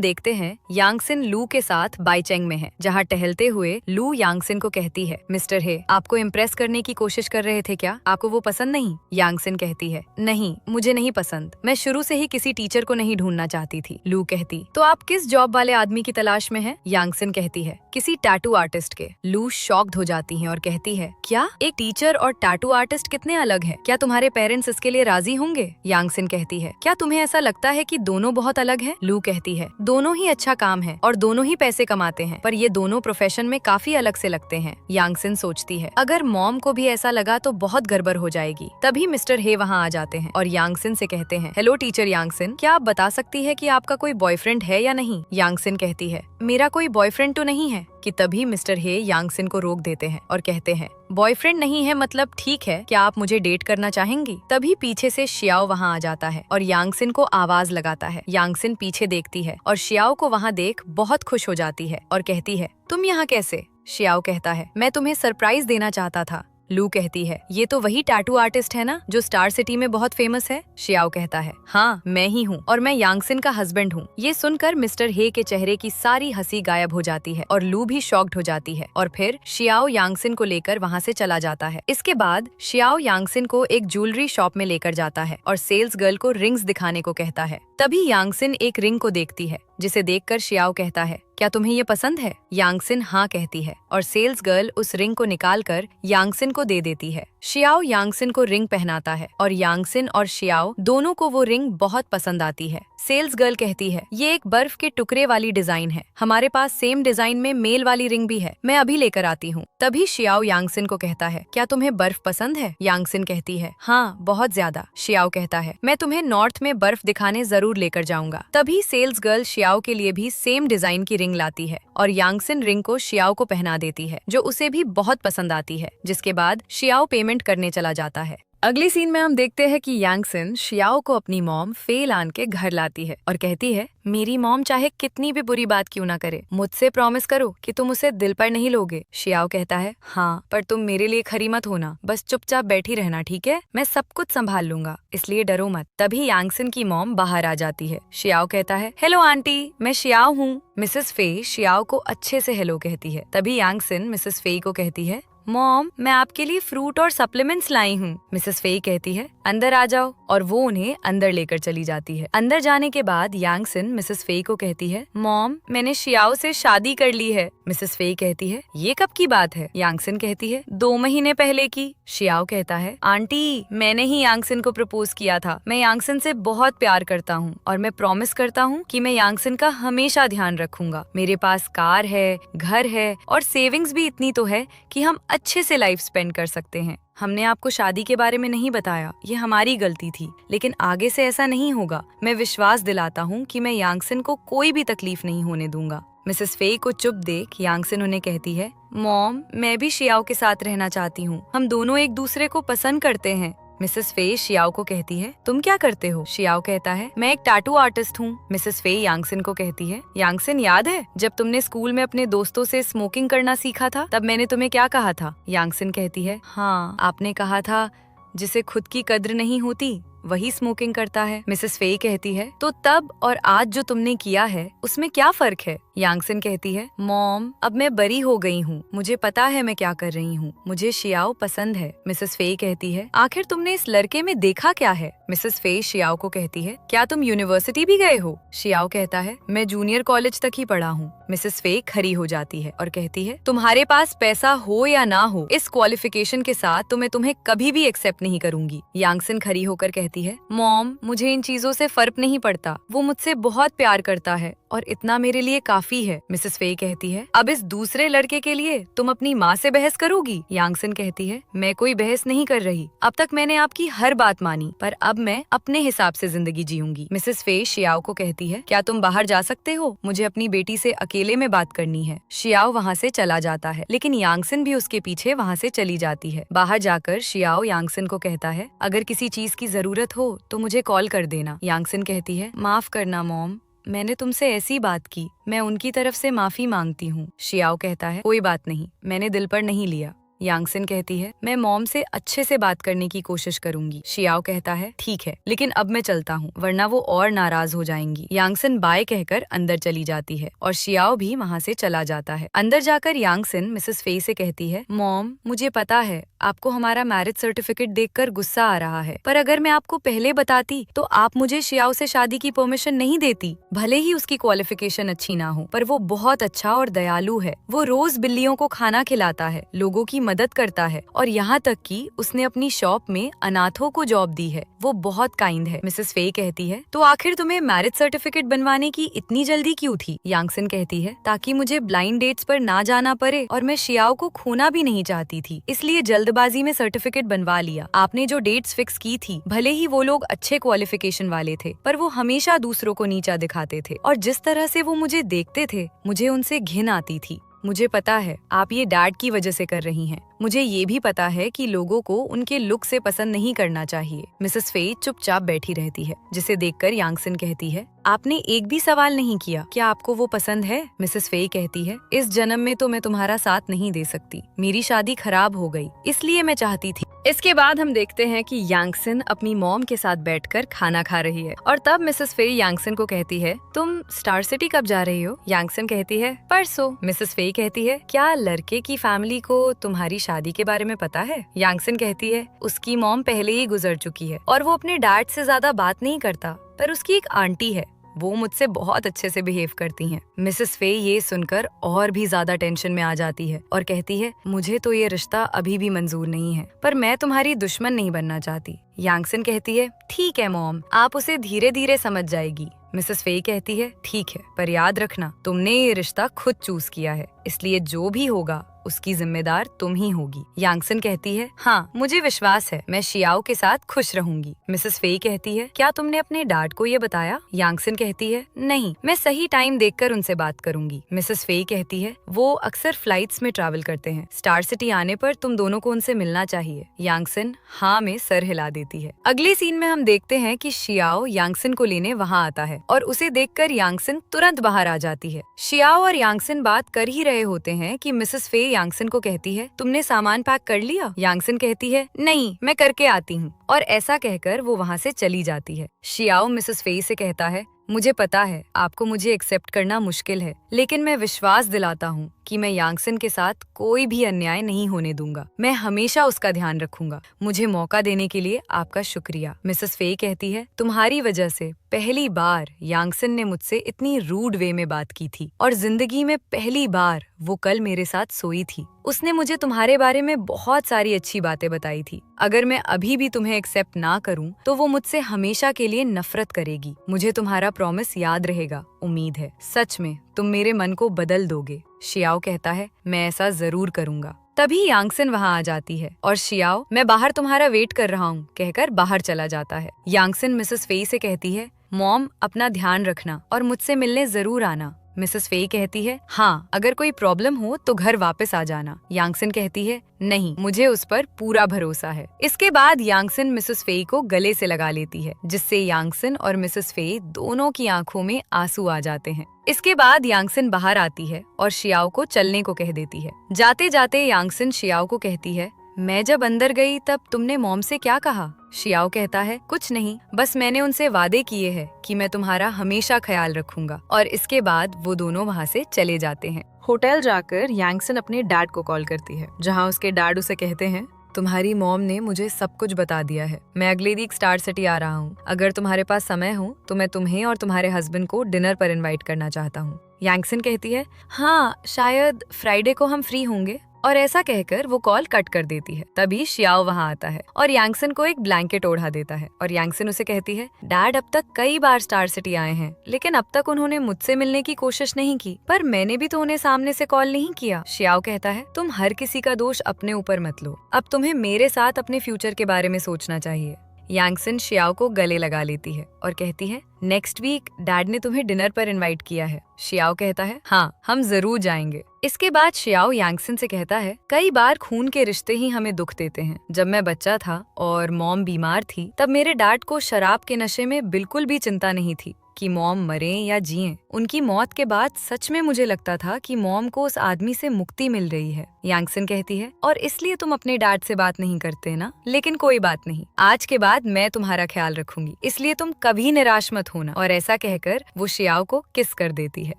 देखते हैं यांगसन लू के साथ बाइचेंग में है, जहाँ टहलते हुए लू यांगसन को कहती है, मिस्टर हे, आपको इम्प्रेस करने की कोशिश कर रहे थे क्या? आपको वो पसंद नहीं? यांगसन कहती है, नहीं, मुझे नहीं पसंद, मैं शुरू से ही किसी टीचर को नहीं ढूंढना चाहती थी। लू कहती, तो आप किस जॉब वाले आदमी की तलाश में हैं? यांगसन कहती है, किसी टैटू आर्टिस्ट के। लू शॉक्ड हो जाती है और कहती है, क्या एक टीचर और टैटू आर्टिस्ट कितने अलग है? क्या तुम्हारे पेरेंट्स इसके लिए राजी होंगे? यांगसन कहती है, क्या तुम्हें ऐसा लगता है कि दोनों बहुत अलग हैं? लू कहती है, दोनों ही अच्छा काम है और दोनों ही पैसे कमाते हैं, पर ये दोनों प्रोफेशन में काफी अलग से लगते हैं। यांगसन सोचती है, अगर मॉम को भी ऐसा लगा तो बहुत गड़बड़ हो जाएगी। तभी मिस्टर हे वहाँ आ जाते हैं और यांगसन से कहते हैं, हेलो टीचर यांगसन, क्या आप बता सकती है कि आपका कोई बॉयफ्रेंड है या नहीं? यांगसन कहती है, मेरा कोई बॉयफ्रेंड तो नहीं है। कि तभी मिस्टर हे यांगसन को रोक देते हैं और कहते हैं, बॉयफ्रेंड नहीं है मतलब ठीक है, क्या आप मुझे डेट करना चाहेंगी? तभी पीछे से शियाओ वहाँ आ जाता है और यांगसन को आवाज लगाता है। यांगसन पीछे देखती है और शियाओ को वहाँ देख बहुत खुश हो जाती है और कहती है, तुम यहाँ कैसे? शियाओ कहता है, मैं तुम्हें सरप्राइज देना चाहता था। लू कहती है, ये तो वही टैटू आर्टिस्ट है ना जो स्टार सिटी में बहुत फेमस है। शियाओ कहता है, हाँ मैं ही हूँ और मैं यांगसिन का हस्बैंड हूँ। ये सुनकर मिस्टर हे के चेहरे की सारी हंसी गायब हो जाती है और लू भी शॉक्ड हो जाती है और फिर शियाओ यांगसिन को लेकर वहाँ से चला जाता है। इसके बाद शियाओ यांगसिन को एक ज्वेलरी शॉप में लेकर जाता है और सेल्स गर्ल को रिंग्स दिखाने को कहता है। तभी यांगसिन एक रिंग को देखती है, जिसे देखकर शियाओ कहता है, क्या तुम्हें ये पसंद है? यांगसिन हाँ कहती है और सेल्स गर्ल उस रिंग को निकालकर यांगसिन को दे देती है। शियाओ यांगसिन को रिंग पहनाता है और यांगसिन और शियाओ दोनों को वो रिंग बहुत पसंद आती है। सेल्स गर्ल कहती है, ये एक बर्फ के टुकड़े वाली डिजाइन है, हमारे पास सेम डिजाइन में मेल वाली रिंग भी है, मैं अभी लेकर आती हूँ। तभी शियाओ यांगसिन को कहता है, क्या तुम्हें बर्फ पसंद है? यांगसिन कहती है, हाँ बहुत ज्यादा। शियाओ कहता है, मैं तुम्हें नॉर्थ में बर्फ दिखाने जरूर लेकर जाऊंगा। तभी सेल्स गर्ल शियाओ के लिए भी सेम डिजाइन की रिंग लाती है और यांगसिन रिंग को शियाओ को पहना देती है, जो उसे भी बहुत पसंद आती है। जिसके बाद शियाओ पेमेंट करने चला जाता है। अगली सीन में हम देखते हैं कि यांगसिन शियाओ को अपनी मॉम फे लान के घर लाती है और कहती है, मेरी मॉम चाहे कितनी भी बुरी बात क्यों ना करे, मुझसे प्रॉमिस करो कि तुम उसे दिल पर नहीं लोगे। शियाओ कहता है, हाँ पर तुम मेरे लिए खरी मत होना, बस चुपचाप बैठी रहना, ठीक है? मैं सब कुछ संभाल लूंगा, इसलिए डरो मत। तभी यांगसिन की मॉम बाहर आ जाती है। शियाओ कहता है, हेलो आंटी, मैं शियाओ हूँ। मिसेस फे शियाओ को अच्छे से हेलो कहती है। तभी यांगसिन मिसेस फे को कहती है, मॉम मैं आपके लिए फ्रूट और सप्लीमेंट्स लाई हूँ। मिसेस फे कहती है, अंदर आ जाओ, और वो उन्हें अंदर लेकर चली जाती है। अंदर जाने के बाद यांगसिन मिसेस फे को कहती है, मॉम मैंने शियाओ से शादी कर ली है। मिसेस फे कहती है, ये कब की बात है? यांगसिन कहती है, 2 महीने पहले की। शियाओ कहता है, आंटी मैंने ही यांगसिन को प्रपोज किया था, मैं यांगसिन से बहुत प्यार करता हूँ और मैं प्रॉमिस करता हूँ कि मैं यांगसिन का हमेशा ध्यान रखूंगा। मेरे पास कार है, घर है और सेविंग्स भी इतनी तो है कि हम अच्छे से लाइफ स्पेंड कर सकते हैं। हमने आपको शादी के बारे में नहीं बताया, ये हमारी गलती थी, लेकिन आगे से ऐसा नहीं होगा। मैं विश्वास दिलाता हूँ कि मैं यांगसिन को कोई भी तकलीफ नहीं होने दूंगा। मिसेस फे को चुप देख यांगसिन उन्हें कहती है, मॉम मैं भी शियाओ के साथ रहना चाहती हूँ, हम दोनों एक दूसरे को पसंद करते हैं। मिसेस फे शियाओ को कहती है, तुम क्या करते हो? शियाओ कहता है, मैं एक टैटू आर्टिस्ट हूँ। मिसेस फे यांगसिन को कहती है, यांगसिन याद है जब तुमने स्कूल में अपने दोस्तों से स्मोकिंग करना सीखा था, तब मैंने तुम्हें क्या कहा था? यांगसिन कहती है, हाँ आपने कहा था जिसे खुद की कद्र नहीं होती वही स्मोकिंग करता है। मिसेस फे कहती है, तो तब और आज जो तुमने किया है उसमें क्या फर्क है? यांगसिन कहती है, मॉम अब मैं बरी हो गई हूँ, मुझे पता है मैं क्या कर रही हूँ, मुझे शियाओ पसंद है। मिसेस फे कहती है, आखिर तुमने इस लड़के में देखा क्या है? मिसेस फे शियाओ को कहती है, क्या तुम यूनिवर्सिटी भी गए हो? शियाओ कहता है, मैं जूनियर कॉलेज तक ही पढ़ा हूँ। मिसेस फे खड़ी हो जाती है और कहती है, तुम्हारे पास पैसा हो या ना हो, इस क्वालिफिकेशन के साथ तो मैं तुम्हें कभी भी एक्सेप्ट नहीं करूंगी। यांगसिन खड़ी होकर कहती है, मॉम मुझे इन चीजों से फर्क नहीं पड़ता, वो मुझसे बहुत प्यार करता है और इतना मेरे लिए काफी है। मिसेस फे कहती है, अब इस दूसरे लड़के के लिए तुम अपनी माँ से बहस करोगी? यांगसिन कहती है, मैं कोई बहस नहीं कर रही, अब तक मैंने आपकी हर बात मानी, पर अब मैं अपने हिसाब से जिंदगी जीऊंगी। मिसेस फे शियाओ को कहती है, क्या तुम बाहर जा सकते हो? मुझे अपनी बेटी से अकेले में बात करनी है। शियाओ वहाँ से चला जाता है, लेकिन यांगसिन भी उसके पीछे वहाँ से चली जाती है। बाहर जाकर शियाओ यांगसिन को कहता है, अगर किसी चीज की जरूरत हो तो मुझे कॉल कर देना। यांगसिन कहती है, माफ करना मॉम, मैंने तुमसे ऐसी बात की, मैं उनकी तरफ से माफी मांगती हूँ। शियाओ कहता है, कोई बात नहीं, मैंने दिल पर नहीं लिया। यांगसिन कहती है, मैं मॉम से अच्छे से बात करने की कोशिश करूंगी। शियाओ कहता है, ठीक है, लेकिन अब मैं चलता हूँ, वरना वो और नाराज हो जाएंगी। यांगसिन बाय कहकर अंदर चली जाती है और शियाओ भी वहाँ से चला जाता है। अंदर जाकर यांगसिन मिसेस फे से कहती है, मॉम मुझे पता है आपको हमारा मैरिज सर्टिफिकेट देखकर गुस्सा आ रहा है, पर अगर मैं आपको पहले बताती तो आप मुझे शियाओ से शादी की परमिशन नहीं देती। भले ही उसकी क्वालिफिकेशन अच्छी ना हो, पर वो बहुत अच्छा और दयालु है। वो रोज बिल्लियों को खाना खिलाता है, लोगों की मदद करता है और यहाँ तक कि उसने अपनी शॉप में अनाथों को जॉब दी है। वो बहुत काइंड है। मिसेस फे कहती है, तो आखिर तुम्हें मैरिज सर्टिफिकेट बनवाने की इतनी जल्दी क्यों थी? यांगसिन कहती है, ताकि मुझे ब्लाइंड डेट्स पर ना जाना पड़े और मैं शियाओ को खोना भी नहीं चाहती थी, इसलिए जल्दबाजी में सर्टिफिकेट बनवा लिया। आपने जो डेट्स फिक्स की थी, भले ही वो लोग अच्छे क्वालिफिकेशन वाले थे, पर वो हमेशा दूसरों को नीचा दिखाते थे और जिस तरह से वो मुझे देखते थे, मुझे उनसे घिन आती थी। मुझे पता है आप ये डैड की वजह से कर रही हैं, मुझे ये भी पता है कि लोगों को उनके लुक से पसंद नहीं करना चाहिए। मिसेस फेई चुपचाप बैठी रहती है, जिसे देखकर यांगसन कहती है, आपने एक भी सवाल नहीं किया, क्या आपको वो पसंद है? मिसेस फेई कहती है, इस जन्म में तो मैं तुम्हारा साथ नहीं दे सकती, मेरी शादी खराब हो गई, इसलिए मैं चाहती थी। इसके बाद हम देखते हैं कि यांगसन अपनी मॉम के साथ बैठकर खाना खा रही है और तब मिसेस फेई यांगसन को कहती है, तुम स्टार सिटी कब जा रही हो? यांगसन कहती है, परसों। मिसेस फेई कहती है, क्या लड़के की फैमिली को तुम्हारी शादी के बारे में पता है? यांगसन कहती है, उसकी मॉम पहले ही गुजर चुकी है और वो अपने डैड से ज्यादा बात नहीं करता, पर उसकी एक आंटी है, वो मुझसे बहुत अच्छे से बिहेव करती हैं। मिसेस फेई ये सुनकर और भी ज्यादा टेंशन में आ जाती है और कहती है, मुझे तो ये रिश्ता अभी भी मंजूर नहीं है, पर मैं तुम्हारी दुश्मन नहीं बनना चाहती। यांगसन कहती है, ठीक है मॉम, आप उसे धीरे धीरे समझ जाएगी। मिसेस फेई कहती है, ठीक है, पर याद रखना तुमने ये रिश्ता खुद चूज किया है, इसलिए जो भी होगा उसकी जिम्मेदार तुम ही होगी। यांगसन कहती है, हाँ मुझे विश्वास है, मैं शियाओ के साथ खुश रहूंगी। मिसेस फेई कहती है, क्या तुमने अपने डैड को ये बताया? यांगसन कहती है, नहीं, मैं सही टाइम देखकर उनसे बात करूंगी। मिसेस फेई कहती है, वो अक्सर फ्लाइट्स में ट्रैवल करते हैं, स्टार सिटी आने पर तुम दोनों को उनसे मिलना चाहिए। यांगसन हाँ में सर हिला देती है। अगले सीन में हम देखते हैं कि शियाओ यांगसन को लेने वहाँ आता है और उसे देखकर यांगसन तुरंत बाहर आ जाती है। शियाओ और यांगसन बात कर ही रहे होते हैं कि मिसेस फेई यांगसन को कहती है, तुमने सामान पैक कर लिया? यांगसन कहती है, नहीं, मैं करके आती हूँ, और ऐसा कहकर वो वहाँ से चली जाती है। शियाओ मिसेस फेई से कहता है, मुझे पता है आपको मुझे एक्सेप्ट करना मुश्किल है, लेकिन मैं विश्वास दिलाता हूँ कि मैं यांगसन के साथ कोई भी अन्याय नहीं होने दूंगा, मैं हमेशा उसका ध्यान रखूंगा। मुझे मौका देने के लिए आपका शुक्रिया। मिसेस फेई कहती है, तुम्हारी वजह से पहली बार यांगसन ने मुझसे इतनी रूड वे में बात की थी और जिंदगी में पहली बार वो कल मेरे साथ सोई थी। उसने मुझे तुम्हारे बारे में बहुत सारी अच्छी बातें बताई थी। अगर मैं अभी भी तुम्हें एक्सेप्ट ना करूं, तो वो मुझसे हमेशा के लिए नफरत करेगी। मुझे तुम्हारा प्रॉमिस याद रहेगा, उम्मीद है सच में तुम मेरे मन को बदल दोगे। शियाओ कहता है, मैं ऐसा जरूर करूंगा। तभी यांगसन वहाँ आ जाती है और शियाओ, मैं बाहर तुम्हारा वेट कर रहा हूँ, कहकर बाहर चला जाता है। यांगसन मिसेस फेई से कहती है, मॉम अपना ध्यान रखना और मुझसे मिलने जरूर आना। मिसेस फेई कहती है, हाँ, अगर कोई प्रॉब्लम हो तो घर वापस आ जाना। यांगसन कहती है, नहीं, मुझे उस पर पूरा भरोसा है। इसके बाद यांगसन मिसेस फेई को गले से लगा लेती है, जिससे यांगसन और मिसेस फेई दोनों की आंखों में आंसू आ जाते हैं। इसके बाद यांगसन बाहर आती है और शियाओ को चलने को कह देती है। जाते जाते यांगसन शियाओ को कहती है, मैं जब अंदर गई तब तुमने मॉम से क्या कहा? शियाओ कहता है, कुछ नहीं, बस मैंने उनसे वादे किए हैं कि मैं तुम्हारा हमेशा ख्याल रखूंगा। और इसके बाद वो दोनों वहाँ से चले जाते हैं। होटल जाकर यांगसन अपने डैड को कॉल करती है, जहाँ उसके डैड उसे कहते हैं, तुम्हारी मॉम ने मुझे सब कुछ बता दिया है, मैं अगले वीक स्टार सिटी आ रहा हूँ। अगर तुम्हारे पास समय हो तो मैं तुम्हें और तुम्हारे हस्बैंड को डिनर पर इनवाइट करना चाहता हूँ। यांगसन कहती है, हाँ, शायद फ्राइडे को हम फ्री होंगे, और ऐसा कहकर वो कॉल कट कर देती है। तभी शियाओ वहाँ आता है और यांगसन को एक ब्लैंकेट ओढ़ा देता है और यांगसन उसे कहती है, डैड अब तक कई बार स्टार सिटी आए हैं, लेकिन अब तक उन्होंने मुझसे मिलने की कोशिश नहीं की, पर मैंने भी तो उन्हें सामने से कॉल नहीं किया। शियाओ कहता है, तुम हर किसी का दोष अपने ऊपर मत लो, अब तुम्हें मेरे साथ अपने फ्यूचर के बारे में सोचना चाहिए। यांगसन शियाओ को गले लगा लेती है और कहती है, नेक्स्ट वीक डैड ने तुम्हें डिनर पर इनवाइट किया है। शियाओ कहता है, हाँ, हम जरूर जाएंगे। इसके बाद शियाओ यांगसन से कहता है, कई बार खून के रिश्ते ही हमें दुख देते हैं। जब मैं बच्चा था और मॉम बीमार थी, तब मेरे डैड को शराब के नशे में बिल्कुल भी चिंता नहीं थी कि मॉम मरे या जिएं। उनकी मौत के बाद सच में मुझे लगता था कि मॉम को उस आदमी से मुक्ति मिल रही है। यांगसन कहती है, और इसलिए तुम अपने डैड से बात नहीं करते ना? लेकिन कोई बात नहीं, आज के बाद मैं तुम्हारा ख्याल रखूंगी, इसलिए तुम कभी निराश मत होना। और ऐसा कहकर वो शियाओ को किस कर देती है।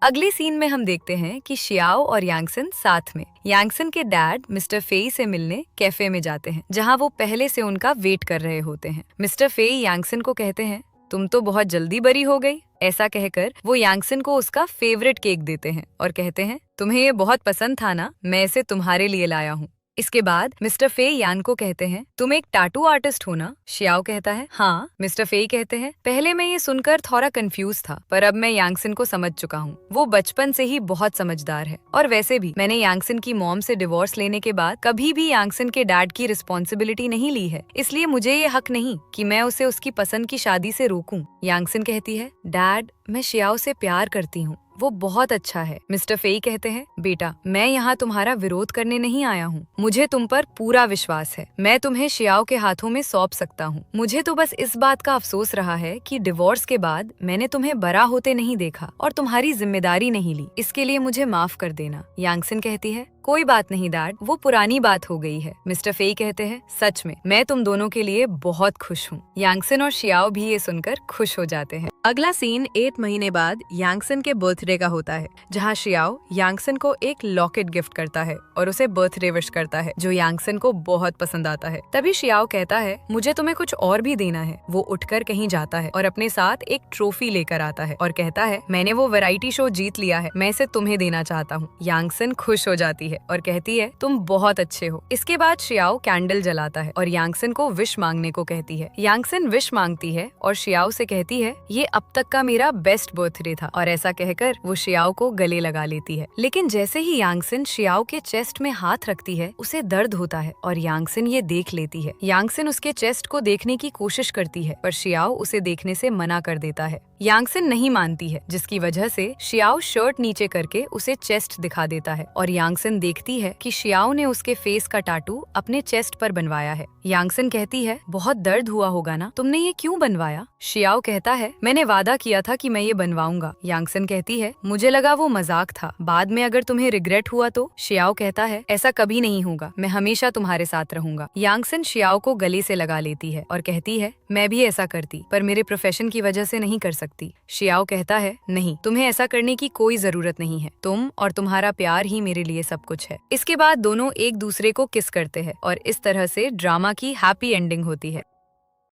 अगले सीन में हम देखते हैं कि शियाओ और यांगसन साथ में। यांगसन के डैड मिस्टर फेई से मिलने कैफे में जाते हैं, जहाँ वो पहले से उनका वेट कर रहे होते हैं। मिस्टर फेई यांगसन को कहते हैं, तुम तो बहुत जल्दी बरी हो गई। ऐसा कहकर वो यांगसन को उसका फेवरेट केक देते हैं और कहते हैं, तुम्हें ये बहुत पसंद था ना, मैं इसे तुम्हारे लिए लाया हूँ। इसके बाद मिस्टर फेई यान को कहते हैं, तुम एक टैटू आर्टिस्ट हो ना? शियाओ कहता है, हाँ। मिस्टर फेई कहते हैं, पहले मैं ये सुनकर थोड़ा कंफ्यूज था, पर अब मैं यांगसन को समझ चुका हूँ। वो बचपन से ही बहुत समझदार है, और वैसे भी मैंने यांगसन की मॉम से डिवोर्स लेने के बाद कभी भी यांगसन के डैड की रिस्पॉन्सिबिलिटी नहीं ली है, इसलिए मुझे ये हक नहीं कि मैं उसे उसकी पसंद की शादी से रोकूं। यांगसन कहती है, डैड मैं शियाओ से प्यार करती हूँ, वो बहुत अच्छा है। मिस्टर फेई कहते हैं, बेटा मैं यहाँ तुम्हारा विरोध करने नहीं आया हूँ, मुझे तुम पर पूरा विश्वास है, मैं तुम्हें शियाओ के हाथों में सौंप सकता हूँ। मुझे तो बस इस बात का अफसोस रहा है कि डिवोर्स के बाद मैंने तुम्हें बड़ा होते नहीं देखा और तुम्हारी जिम्मेदारी नहीं ली, इसके लिए मुझे माफ कर देना। यांगसन कहती है, कोई बात नहीं डैड, वो पुरानी बात हो गई है। मिस्टर फेई कहते हैं, सच में मैं तुम दोनों के लिए बहुत खुश हूँ। यांगसन और शियाओ भी ये सुनकर खुश हो जाते हैं। अगला सीन 8 महीने बाद यांगसन के बर्थडे का होता है, जहाँ शियाओ यांगसन को एक लॉकेट गिफ्ट करता है और उसे बर्थडे विश करता है, जो यांगसन को बहुत पसंद आता है। तभी शियाओ कहता है, मुझे तुम्हें कुछ और भी देना है। वो उठकर कहीं जाता है और अपने साथ एक ट्रॉफी लेकर आता है और कहता है, मैंने वो वैरायटी शो जीत लिया है, मैं इसे तुम्हें देना चाहता हूँ। यांगसन खुश हो जाती है और कहती है, तुम बहुत अच्छे हो। इसके बाद शियाओ कैंडल जलाता है और यांगसन को विश मांगने को कहती है। यांगसन विश मांगती है और शियाओ से कहती है, ये अब तक का मेरा बेस्ट बर्थडे था, और ऐसा कहकर वो शियाओ को गले लगा लेती है। लेकिन जैसे ही यांगसन शियाओ के चेस्ट में हाथ रखती है, उसे दर्द होता है और यांगसन ये देख लेती है। यांगसन उसके चेस्ट को देखने की कोशिश करती है, पर शियाओ उसे देखने से मना कर देता है। यांगसन नहीं मानती है, जिसकी वजह से शियाओ शर्ट नीचे करके उसे चेस्ट दिखा देता है और यांगसन देखती है कि शियाओ ने उसके फेस का टाटू अपने चेस्ट पर बनवाया है। यांगसन कहती है, बहुत दर्द हुआ होगा ना, तुमने ये क्यों बनवाया? शियाओ कहता है, मैंने वादा किया था कि मैं ये बनवाऊंगा। यांगसन कहती है, मुझे लगा वो मजाक था, बाद में अगर तुम्हें रिग्रेट हुआ तो? शियाओ कहता है, ऐसा कभी नहीं होगा, मैं हमेशा तुम्हारे साथ रहूंगा। यांगसन शियाओ को गले से लगा लेती है और कहती है, मैं भी ऐसा करती, पर मेरे प्रोफेशन की वजह से नहीं कर सकती। शियाओ कहता है, नहीं, तुम्हें ऐसा करने की कोई जरूरत नहीं है, तुम और तुम्हारा प्यार ही मेरे लिए सब कुछ है। इसके बाद दोनों एक दूसरे को किस करते हैं और इस तरह से ड्रामा की हैप्पी एंडिंग होती है।